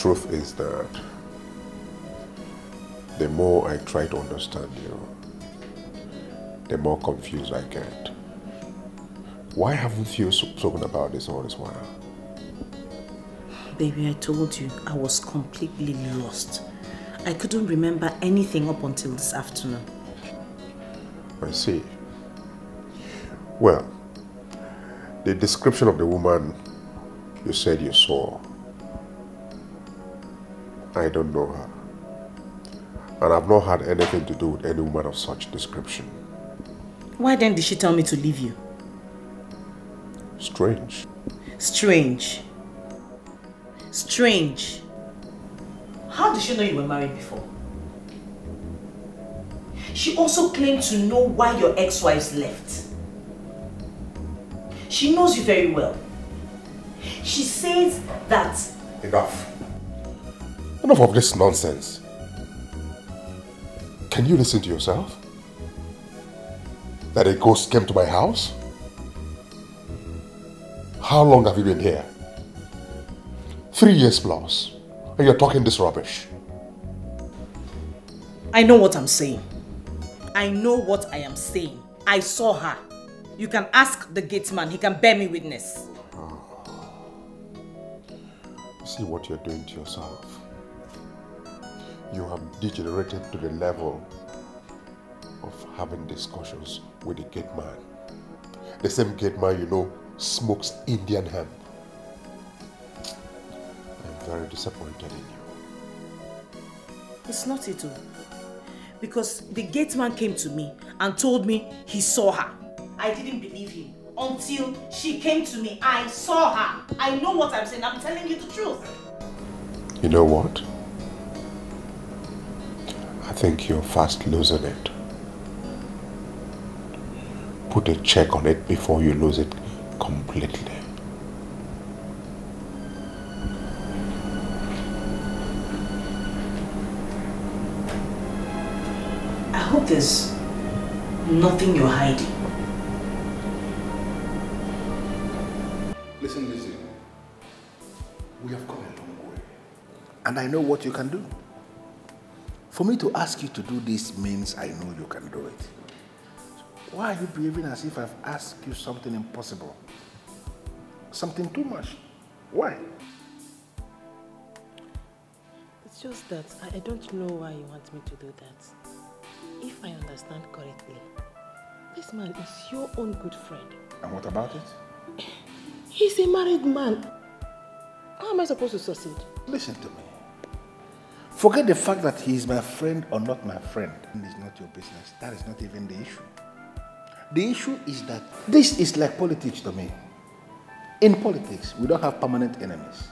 truth is that the more I try to understand you, the more confused I get. Why haven't you spoken about this all this while? Baby, I told you I was completely lost. I couldn't remember anything up until this afternoon. I see. Well, the description of the woman you said you saw, I don't know her. And I've not had anything to do with any woman of such description. Why then did she tell me to leave you? Strange. Strange. Strange. How did she know you were married before? She also claimed to know why your ex-wives left. She knows you very well. She says that... Enough. Enough of this nonsense. Can you listen to yourself? That a ghost came to my house? How long have you been here? 3 years plus. And you're talking this rubbish. I know what I'm saying. I know what I am saying. I saw her. You can ask the gate man. He can bear me witness. See what you're doing to yourself. You have degenerated to the level of having discussions with the gate man. The same gate man you know smokes Indian hemp. I'm very disappointed in you. It's not it all. Because the gate man came to me and told me he saw her. I didn't believe him until she came to me. I saw her. I know what I'm saying. I'm telling you the truth. You know what? I think you're fast losing it. Put a check on it before you lose it completely. I hope there's nothing you're hiding. Listen, Lizzie. We have come a long way. And I know what you can do. For me to ask you to do this means I know you can do it. Why are you behaving as if I've asked you something impossible? Something too much? Why? It's just that I don't know why you want me to do that. If I understand correctly, this man is your own good friend. And what about it? He's a married man. How am I supposed to succeed? Listen to me. Forget the fact that he is my friend or not my friend. It's not your business. That is not even the issue. The issue is that this is like politics to me. In politics, we don't have permanent enemies.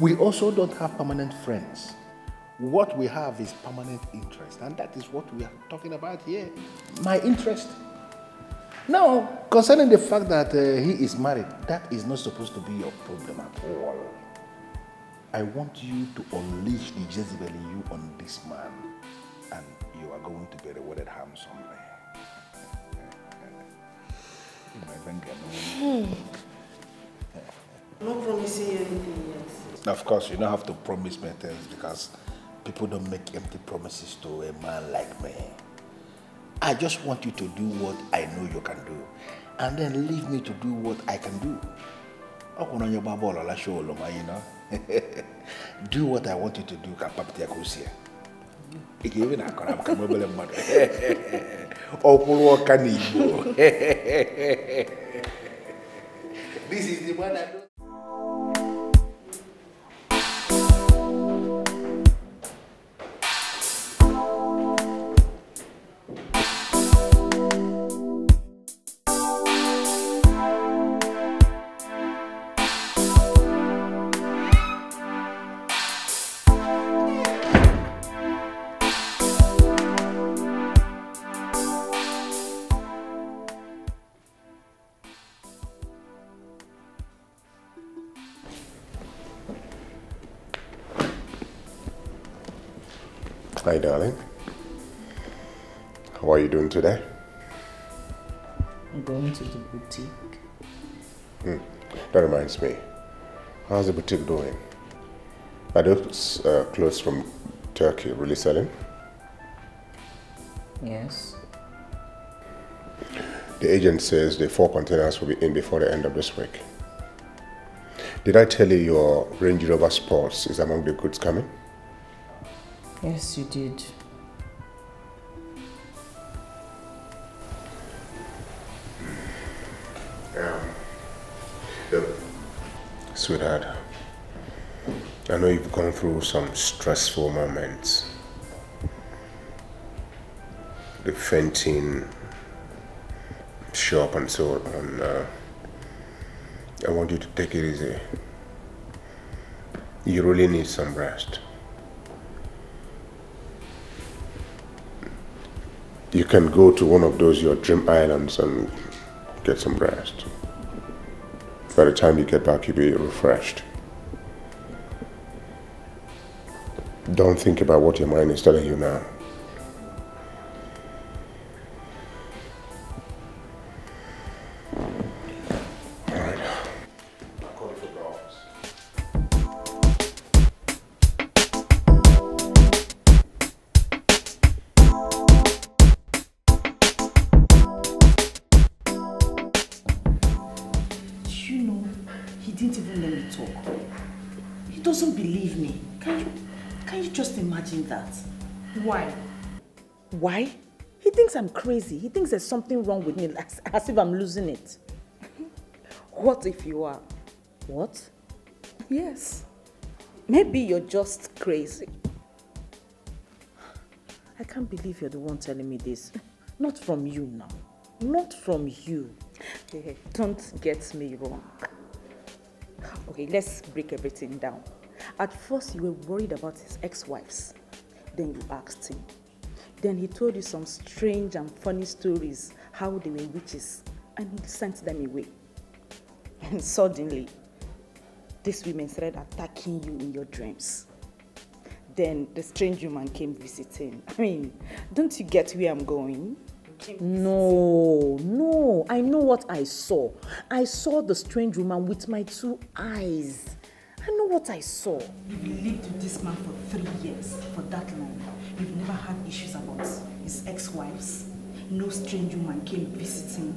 We also don't have permanent friends. What we have is permanent interest, and that is what we are talking about here. My interest. Now, concerning the fact that he is married, that is not supposed to be your problem at all. I want you to unleash the Jezebel in you on this man, and you are going to be rewarded handsomely. I'm not promising you anything yet. Of course, you don't have to promise me things because people don't make empty promises to a man like me. I just want you to do what I know you can do, and then leave me to do what I can do. You know? Do what I want you to do. This is the one I do. Hi, darling. How are you doing today? I'm going to the boutique. That reminds me. How's the boutique doing? Are those clothes from Turkey really selling? Yes. The agent says the 4 containers will be in before the end of this week. Did I tell you your Range Rover Sports is among the goods coming? Yes, you did. Sweetheart, I know you've gone through some stressful moments. The fainting, shop and so on. I want you to take it easy. You really need some rest. You can go to one of those your dream islands and get some rest. By the time you get back, you'll be refreshed. Don't think about what your mind is telling you now. All right. I'll call you from the office. You know, he didn't even let me talk. He doesn't believe me. Can you just imagine that? Why? Why? He thinks I'm crazy. He thinks there's something wrong with me, as if I'm losing it. What if you are? What? Yes. Maybe you're just crazy. I can't believe you're the one telling me this. Not from you now. Not from you. Hey, don't get me wrong. Okay, let's break everything down. At first, you were worried about his ex-wives. Then you asked him. Then he told you some strange and funny stories, how they were witches, and he sent them away. And suddenly, these women started attacking you in your dreams. Then the strange woman came visiting. I mean, don't you get where I'm going? No. I know what I saw. I saw the strange woman with my 2 eyes. I know what I saw. You've lived with this man for 3 years, for that long. You've never had issues about his ex-wives. No strange woman came visiting.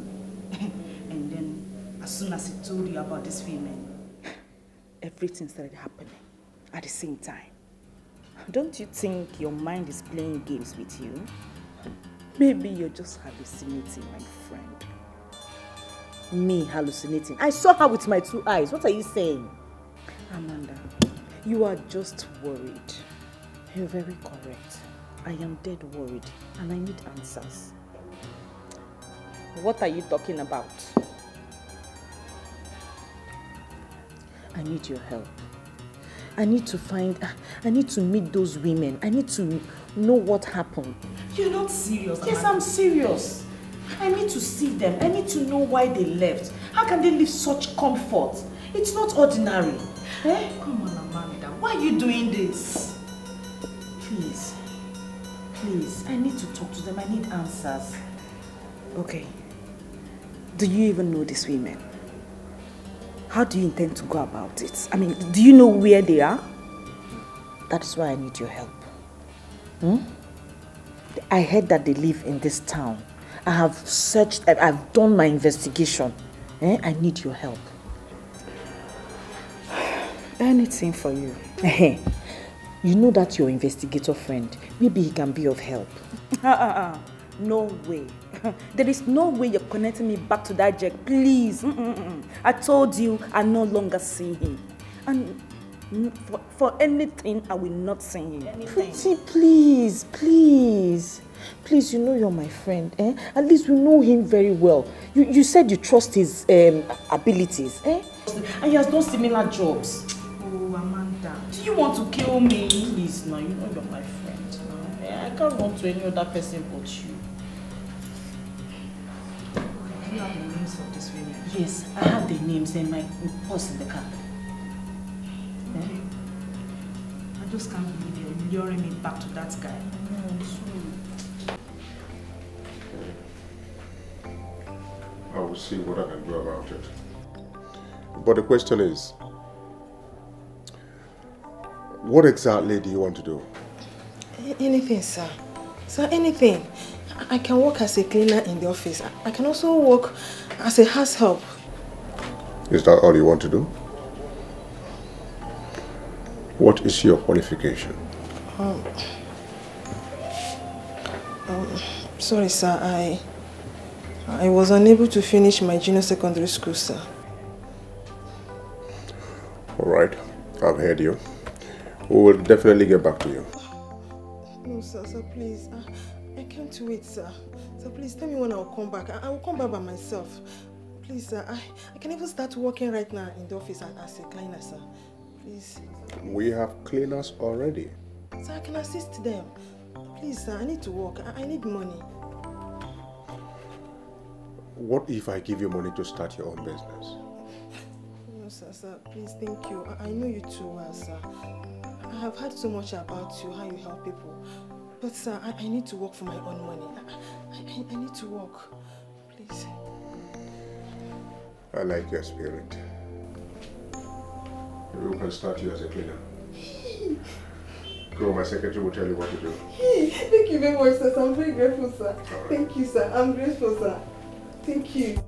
And then, as soon as he told you about these women, everything started happening at the same time. Don't you think your mind is playing games with you? Maybe you're just hallucinating, my friend. Me hallucinating? I saw her with my 2 eyes. What are you saying? Amanda, you are just worried. You're very correct. I am dead worried and I need answers. What are you talking about? I need your help. I need to meet those women. I need to know what happened. You're not serious, Yes, Amanda. I'm serious. I need to see them. I need to know why they left. How can they live such comfort? It's not ordinary. Eh? Come on, Amanda. Why are you doing this? Please, I need to talk to them. I need answers. Okay. Do you even know these women? How do you intend to go about it? I mean, do you know where they are? That is why I need your help. I heard that they live in this town. I have searched, I've done my investigation. I need your help. Anything for you. You know that your investigator friend. Maybe he can be of help. No way. There is no way you're connecting me back to that Jack. Please. I told you I no longer see him. And for anything, I will not see him. Pretty, please. Please, you know you're my friend. At least we know him very well. You said you trust his abilities. And he has done similar jobs. Oh, Amanda. Do you want to kill me? Please, no, you know you're my friend. I can't run to any other person but you. Do you have the names of these women? Yes, I have the names and my purse in the car. Okay. I just can't believe you're luring me back to that guy. I will see what I can do about it. But the question is, What exactly do you want to do? Anything, sir. Sir, anything. I can work as a cleaner in the office. I can also work as a house help. Is that all you want to do? What is your qualification? Sorry, sir. I was unable to finish my junior secondary school, sir. All right, I've heard you. We will definitely get back to you. No, sir, please. I can't wait, sir. So please tell me when I'll come back. I will come back by myself. Please, sir. I can even start working right now in the office as a cleaner, sir. Please. We have cleaners already. Sir, I can assist them. Please, sir, I need to work. I need money. What if I give you money to start your own business? No, sir, please, thank you. I know you too well, sir. I have heard so much about you, how you help people. But, sir, I need to work for my own money. I need to work. Please. I like your spirit. Maybe we can start you as a cleaner. Go, my secretary will tell you what to do. Thank you very much, sir. I'm very grateful, sir. Right. Thank you, sir. I'm grateful, sir. Thank you.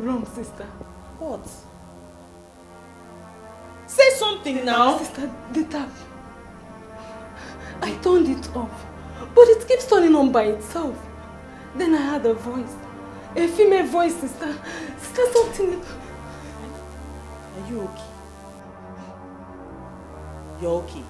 Wrong, sister. What? Say something now. Sister, the tap. I turned it off, but it keeps turning on by itself. Then I heard a voice. A female voice, sister. Sister, something. Are you okay? You're okay.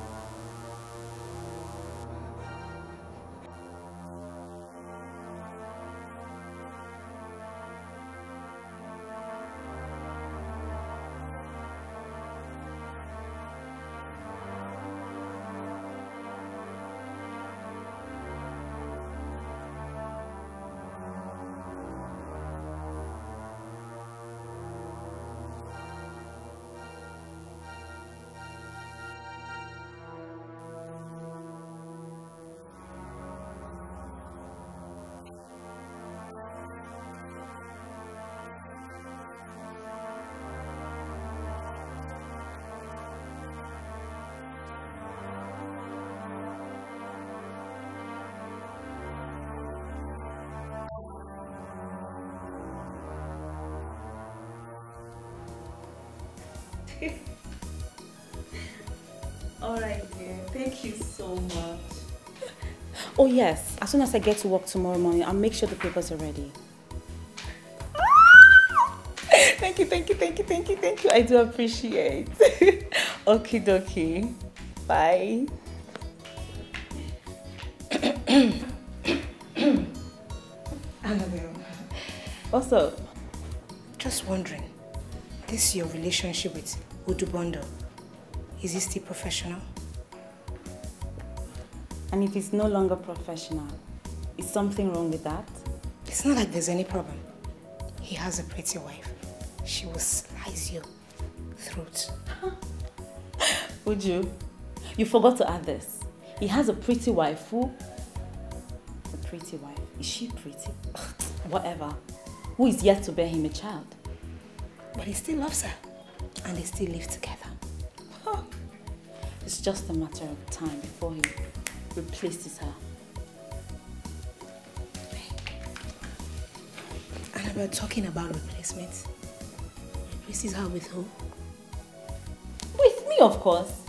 Alright dear, thank you so much. Oh yes, as soon as I get to work tomorrow morning, I'll make sure the papers are ready. Thank you. I do appreciate. Okie dokie. Bye. Annabelle. Also, Just wondering, this your relationship with Udubondo, is it still professional? and if it's no longer professional, is something wrong with that? It's not like there's any problem. He has a pretty wife. She will slice your throat. Would you? You forgot to add this. He has a pretty wife. Who? A pretty wife. Is she pretty? Whatever. Who is yet to bear him a child? But he still loves her. And they still live together. It's just a matter of time before he replaces her. And we're talking about replacements. Replaces her with who? With me, of course.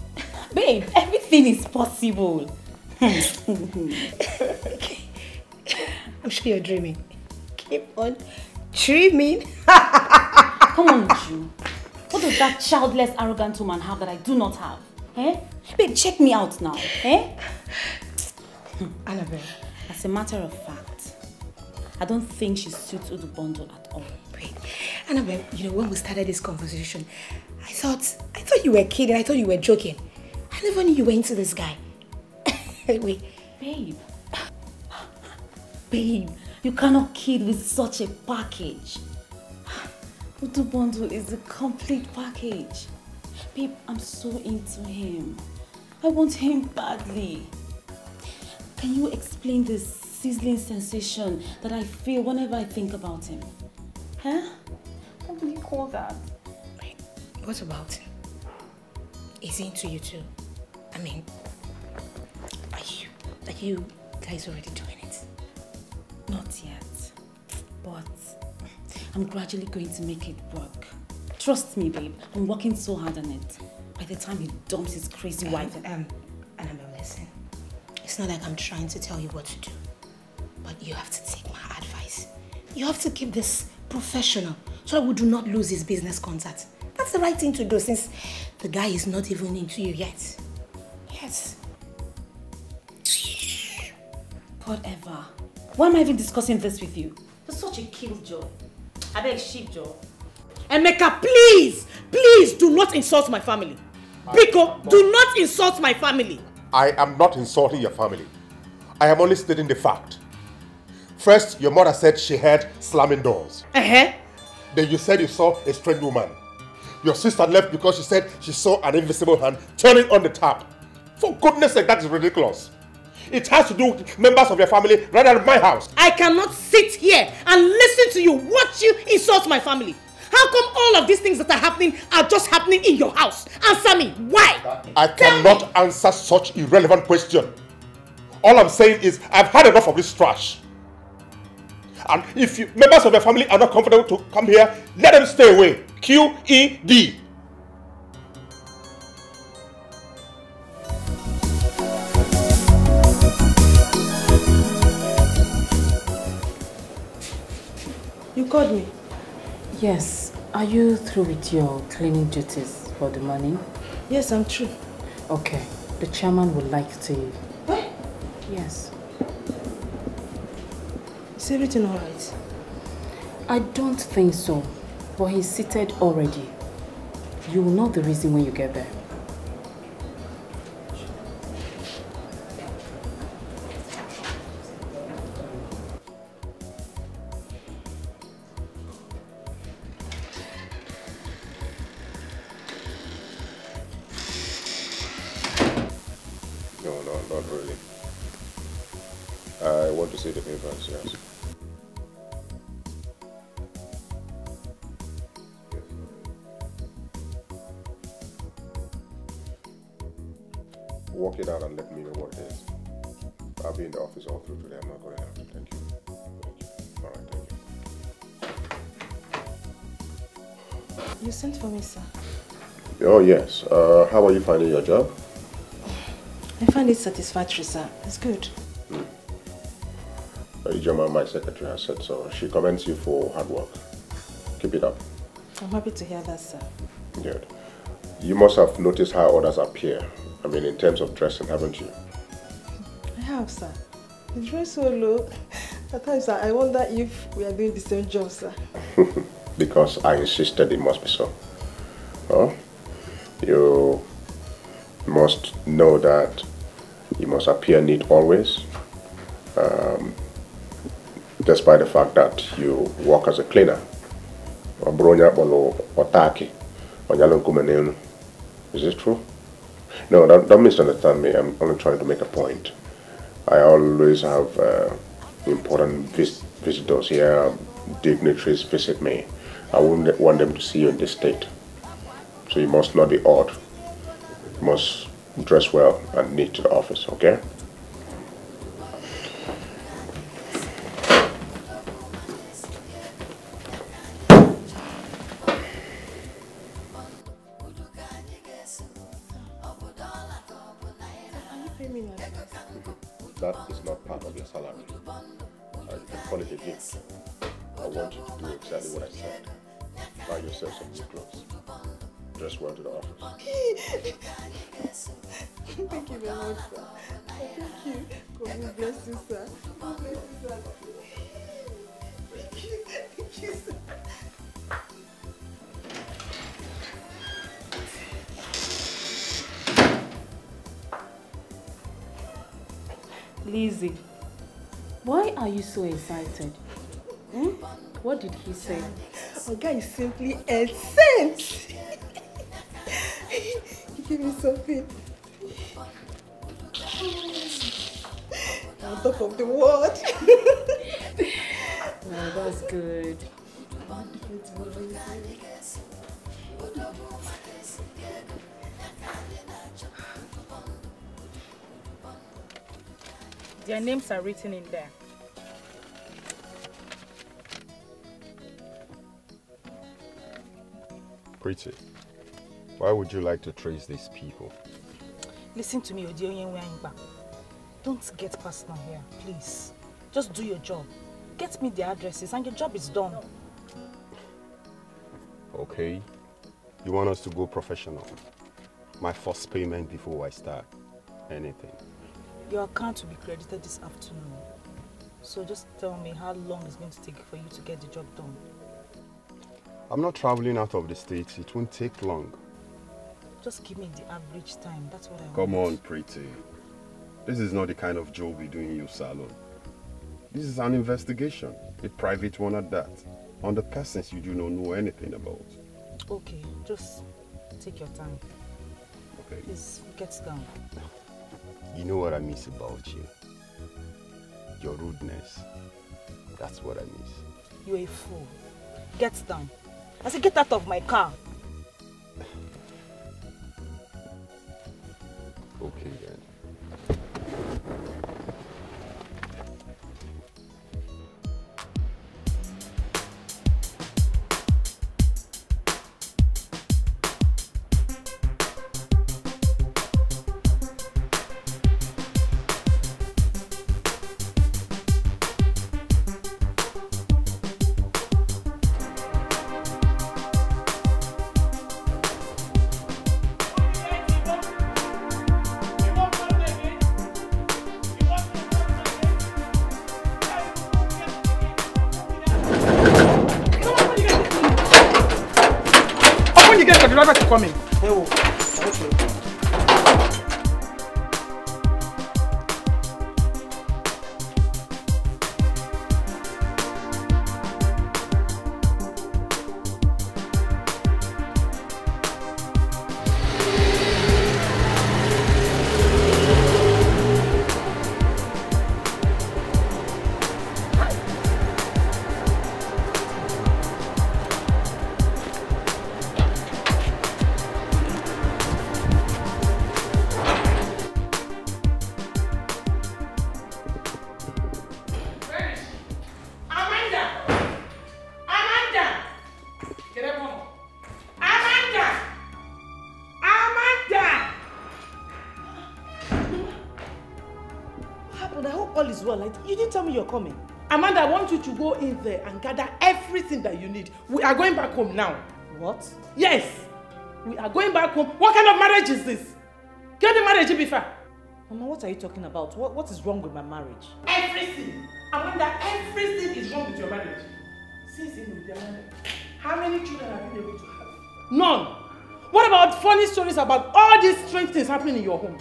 Babe, everything is possible. I'm sure you're dreaming. Keep on dreaming. Come on, Ugezu. What does that childless, arrogant woman have that I do not have? Eh? Babe, check me out now. Eh? Annabelle. As a matter of fact, I don't think she suits Udu Bundle at all. Wait, Annabelle, you know, when we started this conversation, I thought you were kidding. I thought you were joking. I never knew you were into this guy. Wait. Babe. Babe, you cannot kid with such a package. Udu Bundle is the complete package. Babe, I'm so into him. I want him badly. Can you explain this sizzling sensation that I feel whenever I think about him? Huh? What do you call that? Wait, what about him? Is he into you too? I mean, are you guys already doing it? Not yet, but I'm gradually going to make it work. Trust me, babe. I'm working so hard on it. By the time he dumps his crazy wife... Annabelle, listen. It's not like I'm trying to tell you what to do. But you have to take my advice. You have to keep this professional so that we do not lose his business contact. That's the right thing to do since the guy is not even into you yet. Yes. Whatever. Why am I even discussing this with you? You're such a killjoy. I beg, sheepjaw. Emeka, please, please do not insult my family. Biko, do not insult my family. I am not insulting your family. I am only stating the fact. First, your mother said she heard slamming doors. Then you said you saw a strange woman. Your sister left because she said she saw an invisible hand turning on the tap. For goodness sake, that is ridiculous. It has to do with members of your family rather than my house. I cannot sit here and listen to you watch you insult my family. How come all of these things that are happening are just happening in your house? Answer me, why? I cannot answer such irrelevant question. All I'm saying is I've had enough of this trash. And if members of your family are not comfortable to come here, let them stay away. QED. You called me? Yes. Are you through with your cleaning duties for the morning? Yes, I'm through. Okay. The chairman would like to... What? Yes. Is everything alright? I don't think so. But he's seated already. You will know the reason when you get there. No, not really. I want to see the papers, yes. Work it out and let me know what it is. I'll be in the office all through today. I'm not going to have to. Thank you. Thank you. All right, thank you. You sent for me, sir. Oh, yes. How are you finding your job? I find it satisfactory, sir. It's good. Ijoma, my secretary, has said so. She commends you for hard work. Keep it up. I'm happy to hear that, sir. Good. You must have noticed how others appear. I mean, in terms of dressing, haven't you? I have, sir. You dress so low. At times, sir, I wonder if we are doing the same job, sir. Because I insisted it must be so. Oh? You must know that you must appear neat always. Despite the fact that you work as a cleaner. Is this true? No, don't misunderstand me. I'm only trying to make a point. I always have important visitors here, dignitaries visit me. I wouldn't want them to see you in this state. So you must not be odd. You must dress well and neat to the office, okay? That is not part of your salary. I can call it a gift. I want you to do exactly what I said. Buy yourself some new clothes. Dress well to the office. Thank you very much, sir. Thank you. God bless you, sir. God bless you, sir. Thank you. Thank you, sir. Lizzie, why are you so excited? What did he say? Oga is simply a saint. He gave me something. On top of the world. Oh, that's good. Their names are written in there. Pretty, why would you like to trace these people? Listen to me, Odioyenweanyba. Don't get personal here, please. Just do your job. Get me the addresses and your job is done. Okay. You want us to go professional? My first payment before I start anything. Your account will be credited this afternoon. So just tell me how long it's going to take for you to get the job done. I'm not traveling out of the States. It won't take long. Just give me the average time. That's what I want. Come on, Pretty. This is not the kind of job we do in your salon. This is an investigation, a private one at that, on the persons you do not know anything about. Okay, just take your time. Okay. Please, get down. You know what I miss about you? Your rudeness. That's what I miss. You're a fool. Get down. I said get out of my car. Okay then. Coming. You didn't tell me you're coming. Amanda, I want you to go in there and gather everything that you need. We are going back home now. What? Yes. We are going back home. What kind of marriage is this? Get the marriage before. Mama, what are you talking about? What is wrong with my marriage? Everything. Amanda, everything is wrong with your marriage. Since you with Amanda, how many children have you been able to have? None. What about funny stories about all these strange things happening in your home?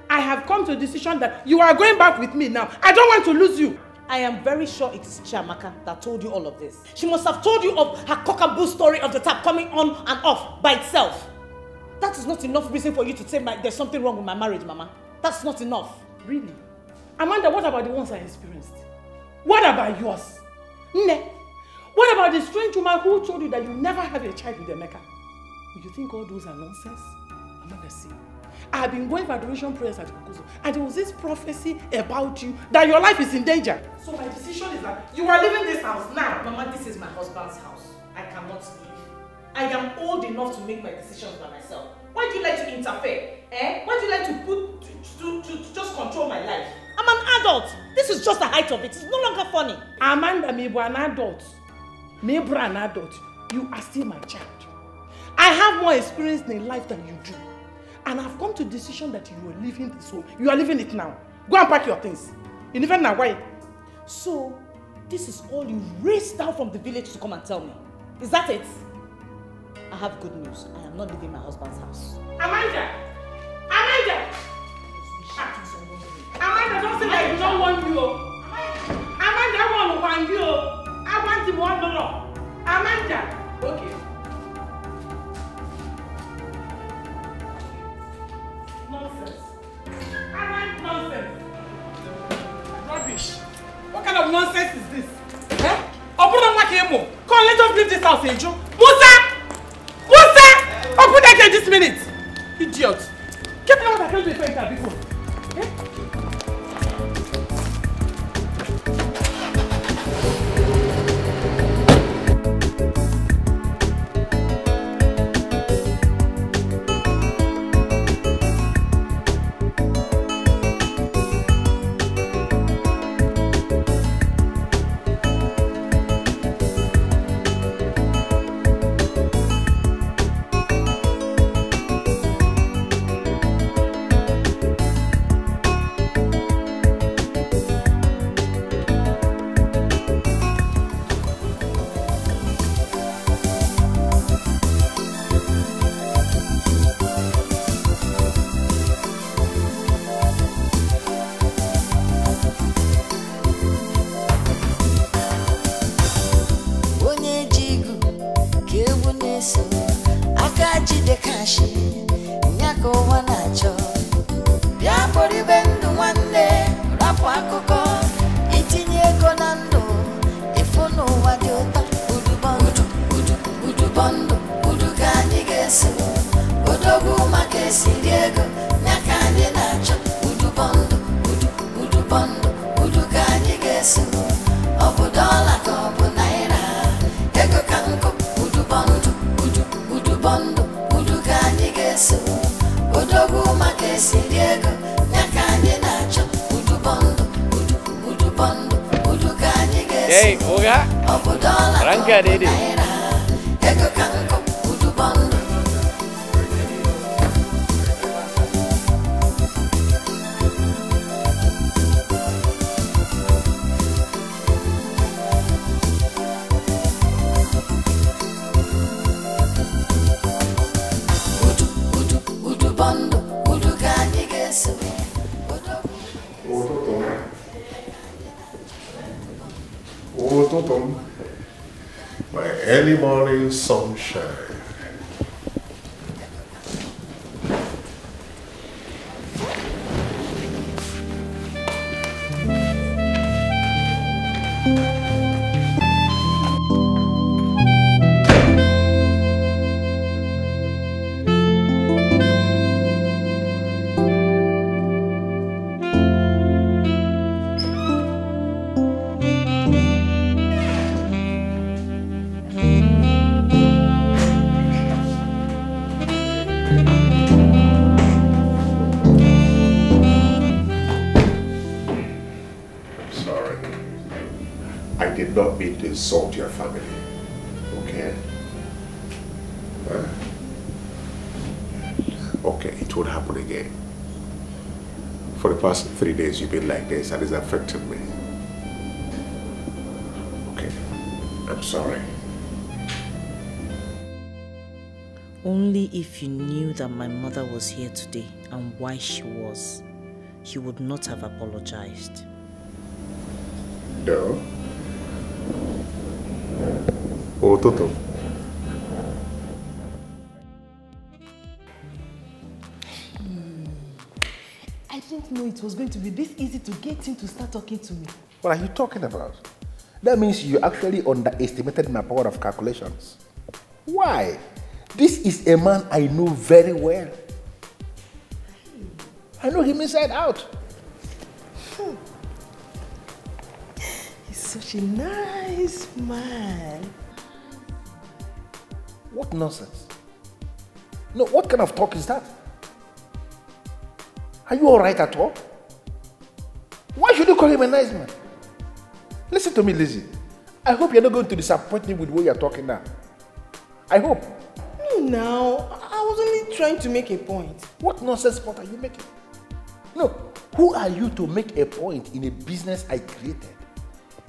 I have come to a decision that you are going back with me now. I don't want to lose you. I am very sure it is Chiamaka that told you all of this. She must have told you of her cockaboo story of the tap coming on and off by itself. That is not enough reason for you to say there's something wrong with my marriage, Mama. That's not enough. Really? Amanda, what about the ones I experienced? What about yours? Ne? What about the strange woman who told you that you never have a child with Emeka? You think all those are nonsense? Amanda, see. I have been going for adoration prayers at Ugezu, and there was this prophecy about you that your life is in danger. So my decision is that you are leaving this house now. Mama, this is my husband's house. I cannot leave. I am old enough to make my decisions by myself. Why do you like to interfere? Why do you like to just control my life? I'm an adult. This is just the height of it. It's no longer funny. Amanda, me an adult. Me an adult. You are still my child. I have more experience in life than you do. And I've come to the decision that you are leaving this home. You are leaving it now. Go and pack your things. You live in Hawaii. So, this is all you raced down from the village to come and tell me. Is that it? I have good news. I am not leaving my husband's house. Amanda! Amanda! Amanda, don't say that I do not want you. Amanda, I want you. I want him one more. Amanda! Okay. Nonsense. I like nonsense. Rubbish. What kind of nonsense is this? Eh? Come on, let us leave this house, Angel. Musa! Musa! Open that gate this minute. Idiot. Get me out of the house before. Eh? Hey, Oga. Ranka dede. My early morning sunshine. Insult your family, okay? Huh? Okay, it won't happen again. For the past 3 days, you've been like this, and it's affected me. Okay, I'm sorry. Only if you knew that my mother was here today and why she was, you would not have apologized. No? Oh, Toto. I didn't know it was going to be this easy to get him to start talking to me. What are you talking about? That means you actually underestimated my power of calculations. Why? This is a man I know very well. I know him inside out. He's such a nice man. What nonsense? No, what kind of talk is that? Are you all right at all? Why should you call him a nice man? Listen to me, Lizzie. I hope you're not going to disappoint me with the way you're talking now. I hope. No, now. I was only trying to make a point. What nonsense point are you making? No. Who are you to make a point in a business I created?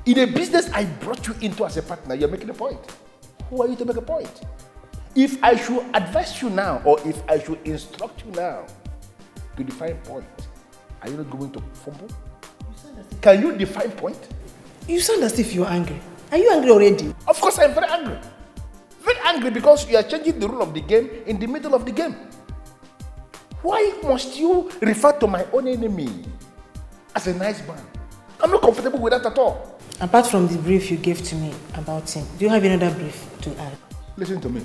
In a business I brought you into as a partner, you're making a point. Who are you to make a point? If I should advise you now, or if I should instruct you now to define point, are you not going to fumble? Can you define point? You sound as if you're angry. Are you angry already? Of course I'm very angry. Very angry because you are changing the rule of the game in the middle of the game. Why must you refer to my own enemy as a nice man? I'm not comfortable with that at all. Apart from the brief you gave to me about him, do you have another brief to add? Listen to me.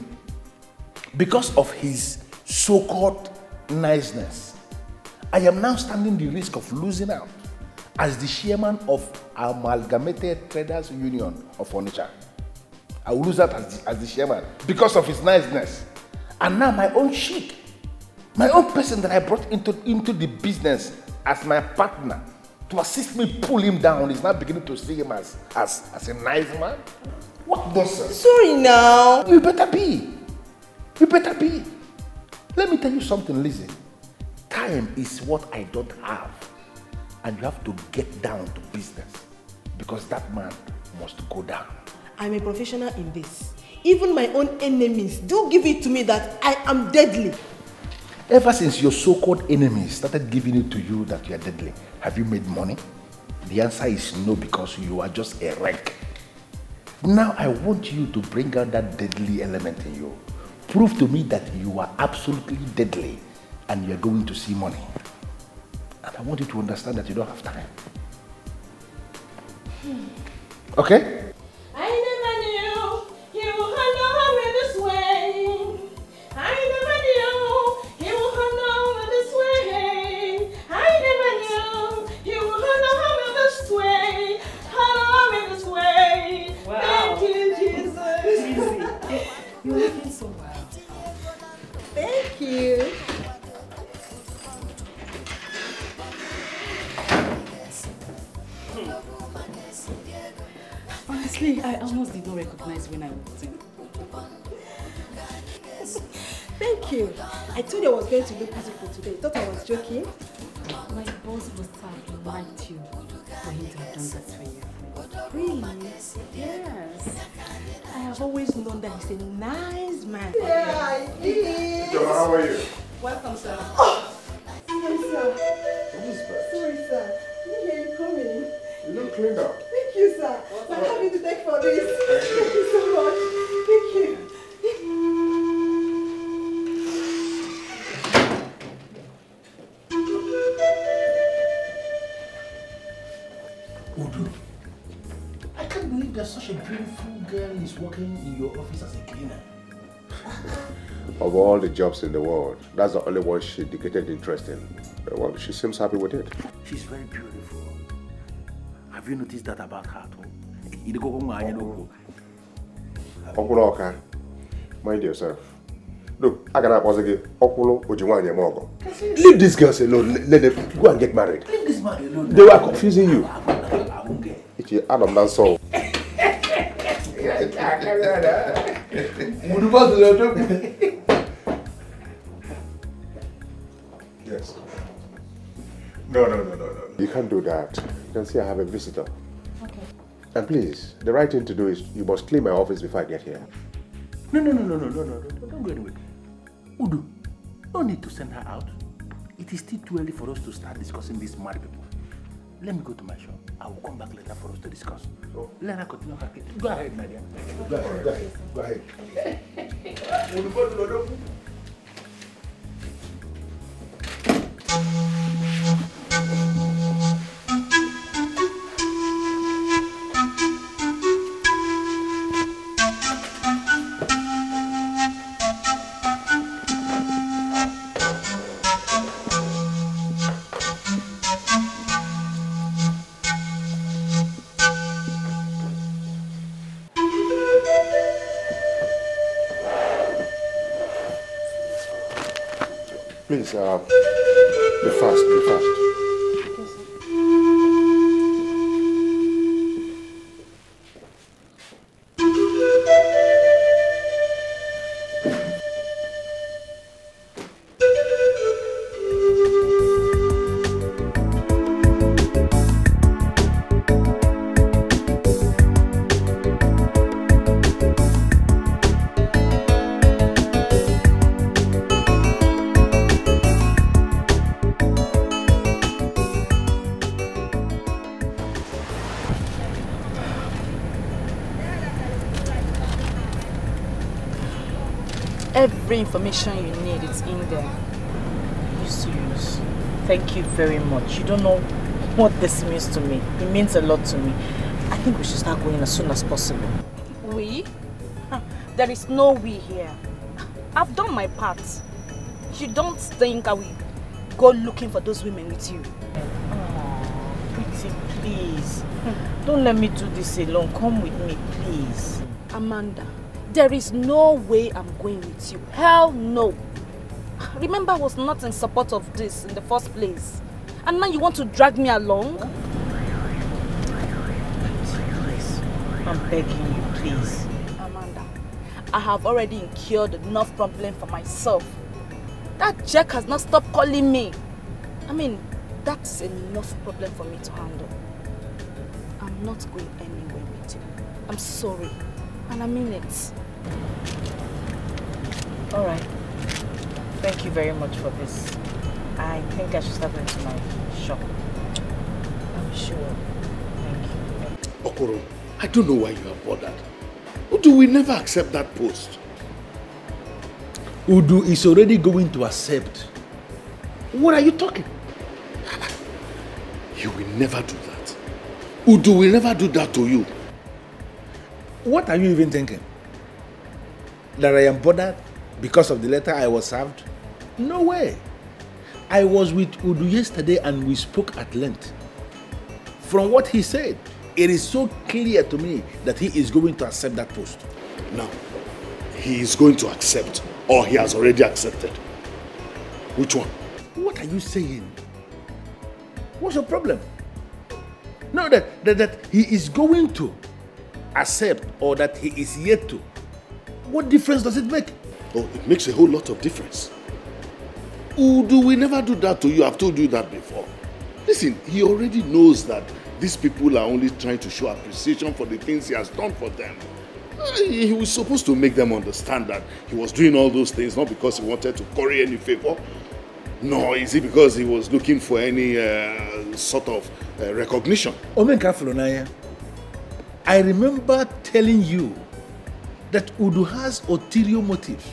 Because of his so-called niceness, I am now standing the risk of losing out as the chairman of Amalgamated Traders Union of Onitsha. I will lose out as the chairman because of his niceness. And now my own sheik, my own person that I brought into the business as my partner to assist me pull him down is now beginning to see him as a nice man. What nonsense? Sorry now. You better be. You better be. Let me tell you something, Lizzie. Time is what I don't have. And you have to get down to business. Because that man must go down. I'm a professional in this. Even my own enemies do give it to me that I am deadly. Ever since your so-called enemies started giving it to you that you are deadly, have you made money? The answer is no, because you are just a wreck. Now I want you to bring out that deadly element in you. Prove to me that you are absolutely deadly and you are going to see money. And I want you to understand that you don't have time. Okay? I never knew you would handle me this way. I never knew you would handle me this way. I never knew you would handle me this way. Handle me this way. Wow. Thank you, Jesus. You're looking so well. Thank you. Honestly, I almost did not recognize when I walked in. Thank you. I told you I was going to look beautiful today. Thought I was joking. My boss must have liked you for him to have done that for you. Really? Yes. I have always known that he's a nice man. Yeah, he is. John, how are you? Welcome, sir. Sorry, sir. Elizabeth, Sorry, sir. Didn't hear you coming. you look cleaned up. Thank you, sir. I'm happy to take for this. Thank you so much. Thank you. Udu, I can't believe that such a beautiful girl is working in your office as a cleaner. Of all the jobs in the world, that's the only one she indicated interest in. Well, she seems happy with it. She's very beautiful. Have you noticed that about her too? Okuloka, mind yourself. Look, I cannot possibly Okulo Ujiwanya Mogo. Leave these girls alone. Let them go and get married. Leave this man alone. They were confusing you. It's Adam dance so. Yes. No. You can't do that. You can see I have a visitor. Okay. And please, the right thing to do is you must clean my office before I get here. No. Don't go anywhere. Udu, no need to send her out. It is still too early for us to start discussing these mad people. Let me go to my shop. I will come back later for us to discuss. So, let her continue her case. Go ahead, Nadia. Go ahead. Please, be fast. Every information you need, it's in there. Are you serious? Thank you very much. You don't know what this means to me. It means a lot to me. I think we should start going as soon as possible. We? There is no we here. I've done my part. You don't think I will go looking for those women with you? Oh, Pretty, please. Don't let me do this alone. Come with me, please. Amanda, there is no way I'm going with you. Hell no. Remember, I was not in support of this in the first place. And now you want to drag me along? Please. I'm begging you, please. Amanda, I have already incurred enough problem for myself. That jerk has not stopped calling me. I mean, that's enough problem for me to handle. I'm not going anywhere with you. I'm sorry. And I mean it. Alright. Thank you very much for this. I think I should start going to my shop. I'm sure. Thank you. Okoro, I don't know why you are bothered. Udu will never accept that post. Udu is already going to accept. What are you talking? You will never do that. Udu will never do that to you. What are you even thinking? That I am bothered because of the letter I was served? No way. I was with Udu yesterday and we spoke at length. From what he said, it is so clear to me that he is going to accept that post. Now, he is going to accept, or he has already accepted. Which one? What are you saying? What's your problem? No, that he is going to accept or that he is yet to. What difference does it make? Oh, it makes a whole lot of difference. Udu will never do that to you. I've told you that before. Listen, he already knows that these people are only trying to show appreciation for the things he has done for them. He was supposed to make them understand that he was doing all those things not because he wanted to curry any favor, nor is it because he was looking for any sort of recognition. Omenka Flonaya, I remember telling you that Udu has ulterior motives.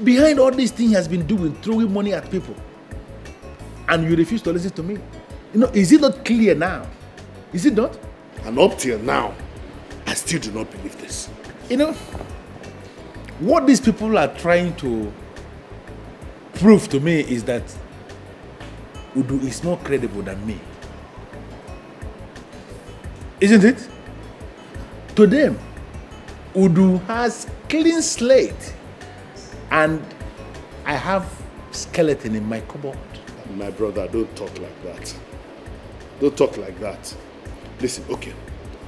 Behind all these things he has been doing, throwing money at people. And you refuse to listen to me. You know, is it not clear now? Is it not? And up till now, I still do not believe this. You know, what these people are trying to prove to me is that Udu is more credible than me. Isn't it? To them, Udu has clean slate and I have skeleton in my cupboard. My brother, don't talk like that. Don't talk like that. Listen, okay,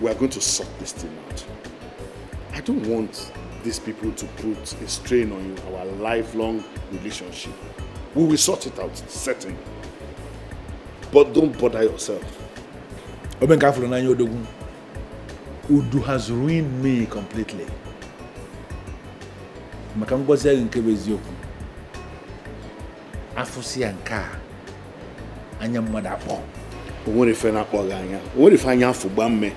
we are going to sort this thing out. I don't want these people to put a strain on our lifelong relationship. We will sort it out, certainly. But don't bother yourself. Udu has ruined me completely. Afusi anka anya mmadu akpọ. O nwere ife na-akpọ gị anya. O nwere ife anya afụ gba mme.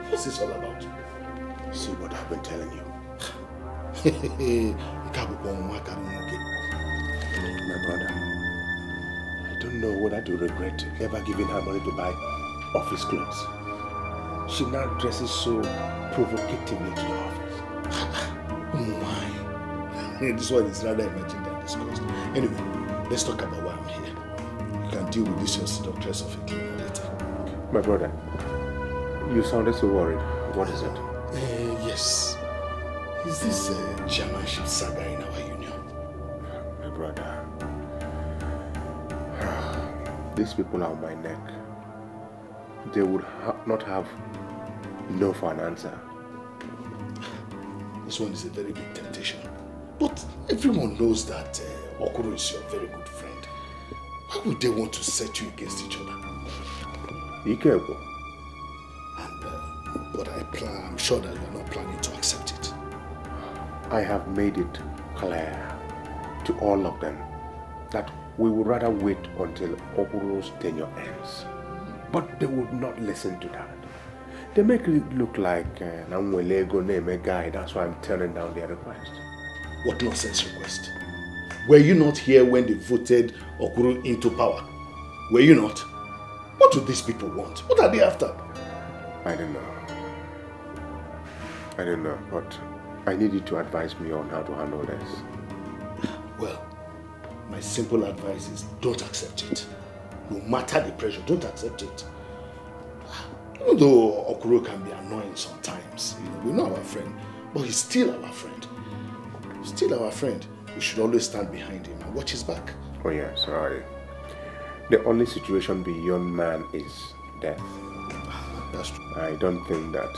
What's this all about? See what I've been telling you. My brother, I don't know whether to regret ever giving her money to buy office clothes. She now dresses so provocatively to the office. Why? This one is rather imagined than discussed. Anyway, let's talk about why I'm here. You can deal with this your seductress of a cleaner later. My brother, you sounded so worried. What is it? Yes. Is this chairmanship saga in our union? My brother, these people are on my neck. They would not have no for an answer. This one is a very big temptation. But everyone knows that Okoro is your very good friend. Why would they want to set you against each other? Be careful. But I'm sure that you're not planning to accept it. I have made it clear to all of them that we would rather wait until Okoro's tenure ends. But they would not listen to that. They make it look like Namwelego name a guy, that's why I'm turning down their request. What nonsense request? Were you not here when they voted Okoro into power? Were you not? What do these people want? What are they after? I don't know. But I need you to advise me on how to handle this. Well, my simple advice is don't accept it. No matter the pressure, don't accept it. Even though Okoro can be annoying sometimes, we're not our friend, but he's still our friend. He's still our friend. We should always stand behind him and watch his back. Oh yeah, sorry. The only situation beyond man is death. That's true. I don't think that.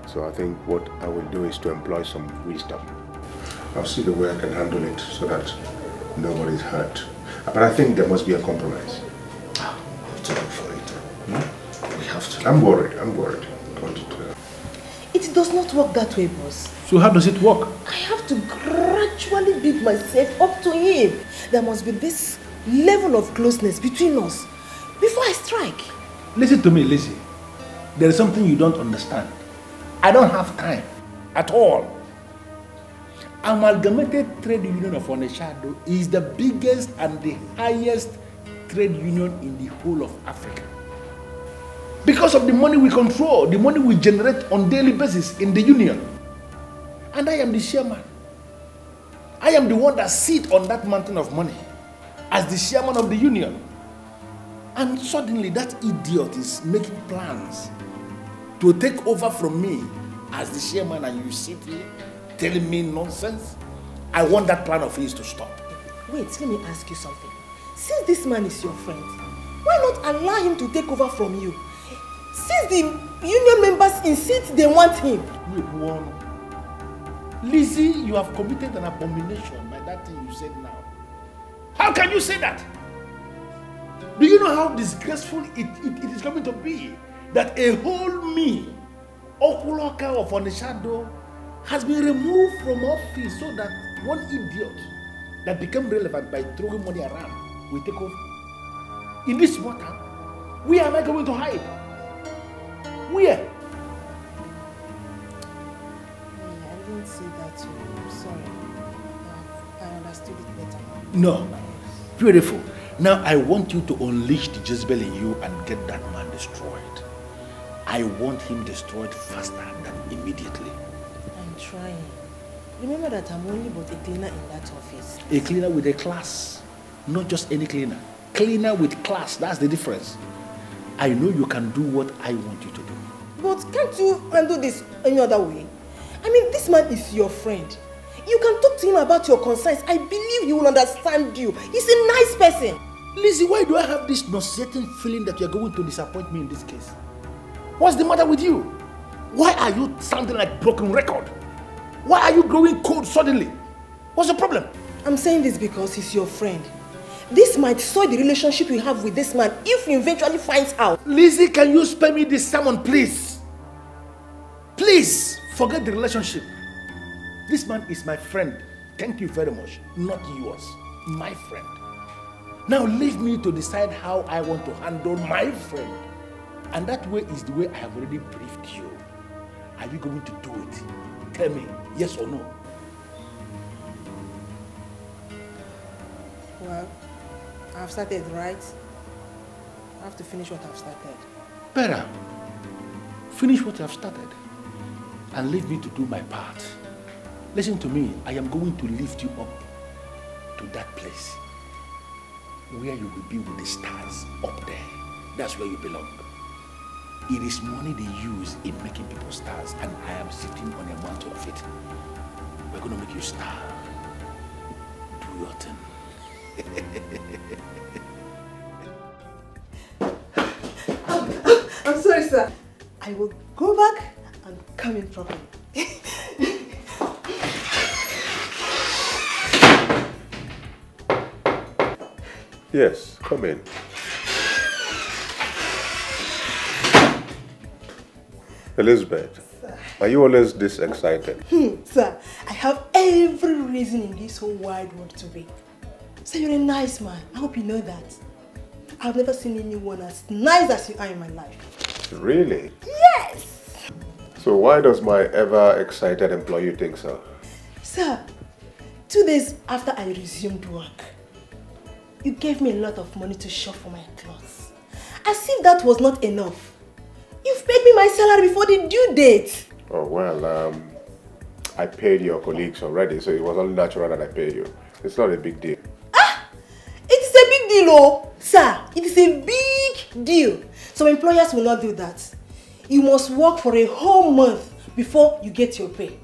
So I think what I will do is to employ some wisdom. I'll see the way I can handle it so that nobody's hurt. But I think there must be a compromise. We have to look for it. We have to. I'm worried. It does not work that way, boss. So how does it work? I have to gradually build myself up to him. There must be this level of closeness between us before I strike. Listen to me, Lizzie. There is something you don't understand. I don't have time at all. Amalgamated Trade Union of Onitsha is the biggest and the highest trade union in the whole of Africa. Because of the money we control, the money we generate on daily basis in the union. And I am the chairman. I am the one that sits on that mountain of money as the chairman of the union. And suddenly that idiot is making plans to take over from me as the chairman, and you sit here telling me nonsense. I want that plan of his to stop. Wait, let me ask you something. Since this man is your friend, why not allow him to take over from you? Since the union members insist they want him. Wait, one. Lizzie, you have committed an abomination by that thing you said now. How can you say that? Do you know how disgraceful it is going to be that a whole me, Okuloka of Onitsha, has been removed from office so that one idiot that became relevant by throwing money around will take over? In this matter, where am I going to hide? Where? I didn't say that to you. I'm sorry. I understood it better. No. Beautiful. Now I want you to unleash the Jezebel in you and get that man destroyed. I want him destroyed faster than immediately. I'm trying. Remember that I'm only but a cleaner in that office. A cleaner with a class. Not just any cleaner. Cleaner with class. That's the difference. I know you can do what I want you to do. But can't you handle this any other way? I mean, this man is your friend. You can talk to him about your concerns. I believe he will understand you. He's a nice person. Lizzie, why do I have this nauseating feeling that you're going to disappoint me in this case? What's the matter with you? Why are you sounding like broken record? Why are you growing cold suddenly? What's the problem? I'm saying this because he's your friend. This might soil the relationship you have with this man if he eventually finds out. Lizzie, can you spare me this sermon, please? Please, forget the relationship. This man is my friend. Thank you very much. Not yours. My friend. Now leave me to decide how I want to handle my friend. And that way is the way I have already briefed you. Are you going to do it? Tell me, yes or no? Well, I've started, right? I have to finish what I've started. Better. Finish what you have started and leave me to do my part. Listen to me, I am going to lift you up to that place where you will be with the stars up there. That's where you belong. It is money they use in making people stars, and I am sitting on a mantle of it. We're going to make you a star. Do your thing. I'm sorry, sir. I will go back and come in properly. Yes, come in. Elizabeth, are you always this excited? Sir, I have every reason in this whole wide world to be. Sir, you're a nice man. I hope you know that. I've never seen anyone as nice as you are in my life. Really? Yes! So why does my ever-excited employee think so? Sir, 2 days after I resumed work, you gave me a lot of money to shop for my clothes. As if that was not enough. You've paid me my salary before the due date. Oh, well, I paid your colleagues already, so it was only natural that I pay you. It's not a big deal. It is a big deal, oh! Sir, it is a big deal. Some employers will not do that. You must work for a whole month before you get your pay.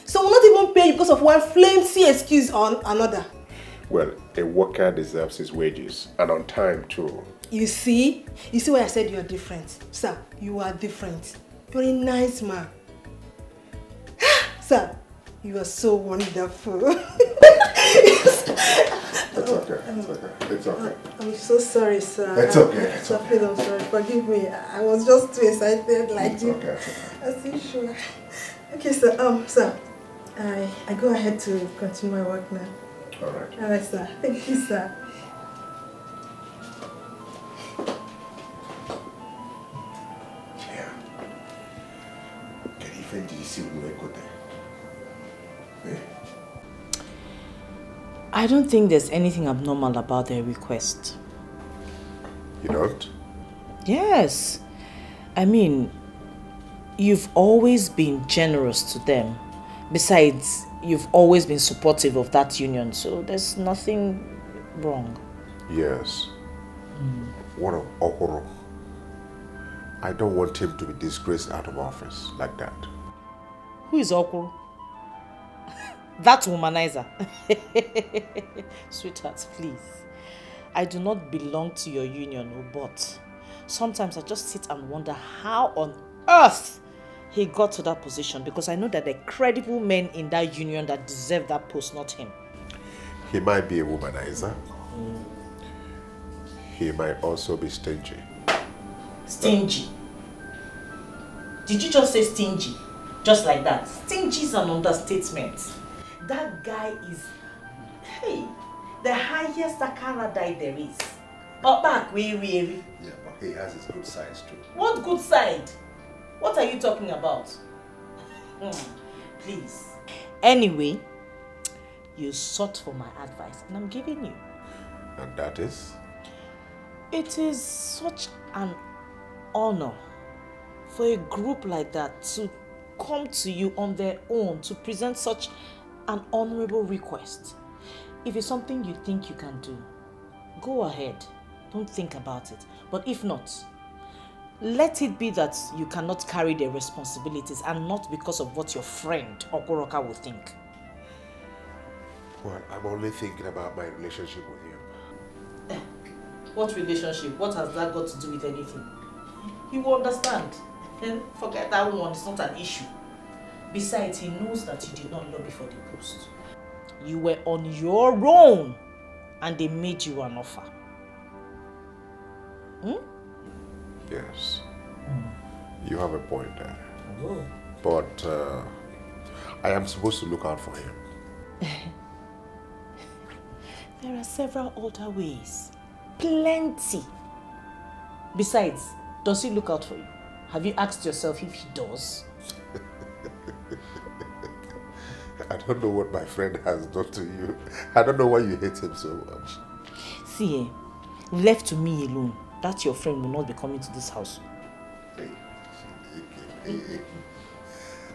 So we'll not even pay you because of one flimsy excuse or another. Well, a worker deserves his wages, and on time too. You see why I said you are different. Sir, you are different. You're a nice man. Sir, you are so wonderful. It's okay, it's okay, it's okay. I'm so sorry, sir. It's okay, it's okay. Please, I'm sorry. Forgive me. I was just too excited like It's you. okay, it's okay. Are you sure? Okay, sir. Sir, I go ahead to continue my work now. All right. All right, sir. Thank you, sir. Yeah. Can you find the issue we go there? Eh? I don't think there's anything abnormal about their request. You don't? Yes. I mean, you've always been generous to them. Besides, you've always been supportive of that union, so there's nothing wrong. Yes. What of Okoro? I don't want him to be disgraced out of office like that. Who is Okoro? That womanizer. Sweetheart, please. I do not belong to your union, but sometimes I just sit and wonder how on earth he got to that position, because I know that there are credible men in that union that deserve that post, not him. He might be a womanizer. He might also be stingy. Stingy? Did you just say stingy? Just like that? Stingy is an understatement. That guy is, the highest Akara there is. Back, weary. Yeah, but he has his good sides too. What good side? What are you talking about? Please. Anyway, you sought for my advice and I'm giving you. And that is? It is such an honor for a group like that to come to you on their own to present such an honorable request. If it's something you think you can do, go ahead. Don't think about it. But if not, let it be that you cannot carry their responsibilities, and not because of what your friend Okoroka will think. Well, I'm only thinking about my relationship with you. What relationship? What has that got to do with anything? He will understand. Forget that one, it's not an issue. Besides, he knows that you did not lobby for the post. You were on your own and they made you an offer. Yes. You have a point there. Oh. But I am supposed to look out for him. There are several other ways. Plenty. Besides, does he look out for you? Have you asked yourself if he does? I don't know what my friend has done to you. I don't know why you hate him so much. See, left to me alone, that your friend will not be coming to this house.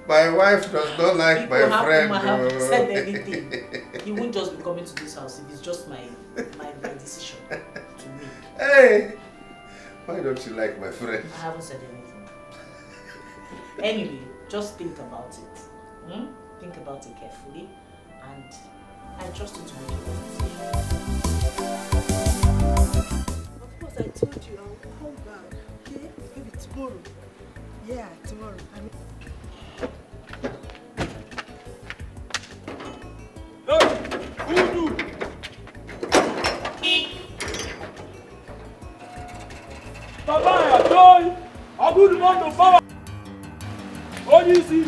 My wife does not like my friend. I haven't said anything. He won't just be coming to this house if it's just my decision to make. Hey! Why don't you like my friend? I haven't said anything. Anyway, just think about it. Think about it carefully, and I trust you to make your decision. Of course, I told you I will come back. Okay? Maybe tomorrow. Yeah, tomorrow. Papaya, joy! A good man to power! What do you see?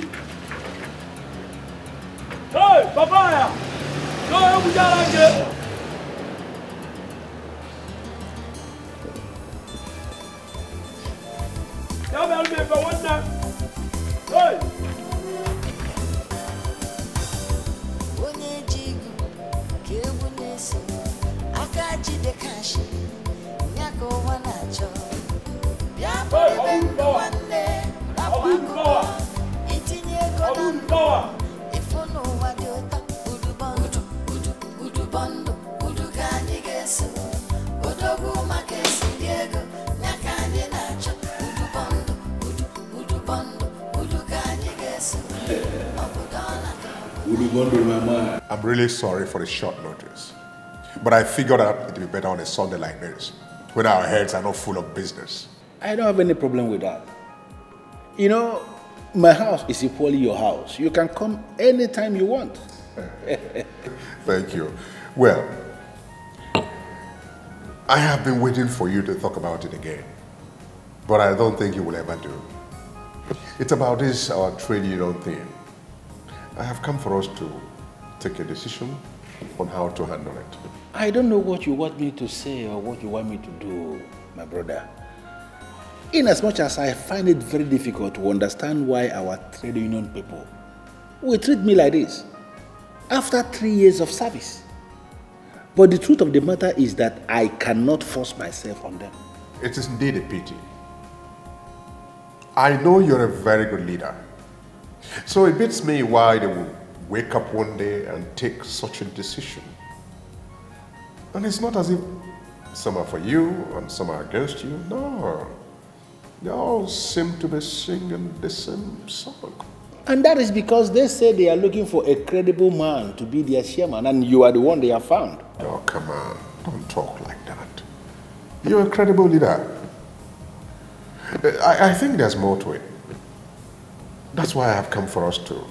Hey, papaya! Joy, who are Tell me if I want that. Hey! I'm really sorry for the short notice, but I figured out it would be better on a Sunday like this, when our heads are not full of business. I don't have any problem with that. You know, my house is equally your house. You can come anytime you want. Thank you. Well, I have been waiting for you to talk about it again, but I don't think you will ever do. It's about this, our trade union thing. I have come for us to take a decision on how to handle it. I don't know what you want me to say or what you want me to do, my brother. In as much as I find it very difficult to understand why our trade union people will treat me like this after 3 years of service. But the truth of the matter is that I cannot force myself on them. It is indeed a pity. I know you're a very good leader. So it beats me why they will wake up one day and take such a decision. And it's not as if some are for you and some are against you. No. They all seem to be singing the same song. And that is because they say they are looking for a credible man to be their chairman, and you are the one they have found. Oh, come on. Don't talk like that. You're a credible leader. I think there's more to it. That's why I have come for us to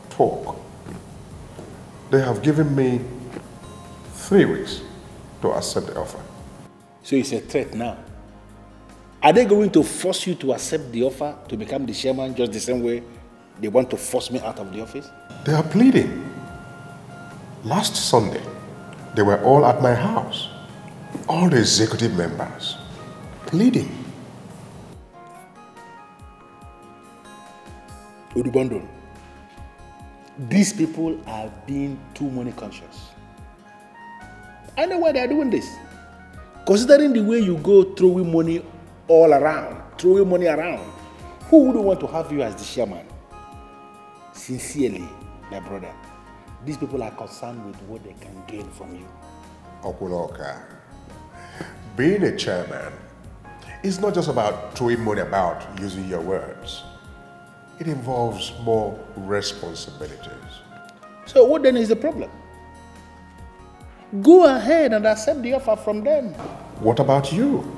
talk. They have given me 3 weeks to accept the offer. So it's a threat now. Are they going to force you to accept the offer to become the chairman just the same way they want to force me out of the office? They are pleading. Last Sunday, they were all at my house. All the executive members pleading. Udubundle, these people are being too money conscious. I know why they are doing this. Considering the way you go throwing money all around, who wouldn't want to have you as the chairman? Sincerely, my brother, these people are concerned with what they can gain from you. Okunoka, being a chairman is not just about throwing money about using your words. It involves more responsibilities. So what then is the problem? Go ahead and accept the offer from them. What about you?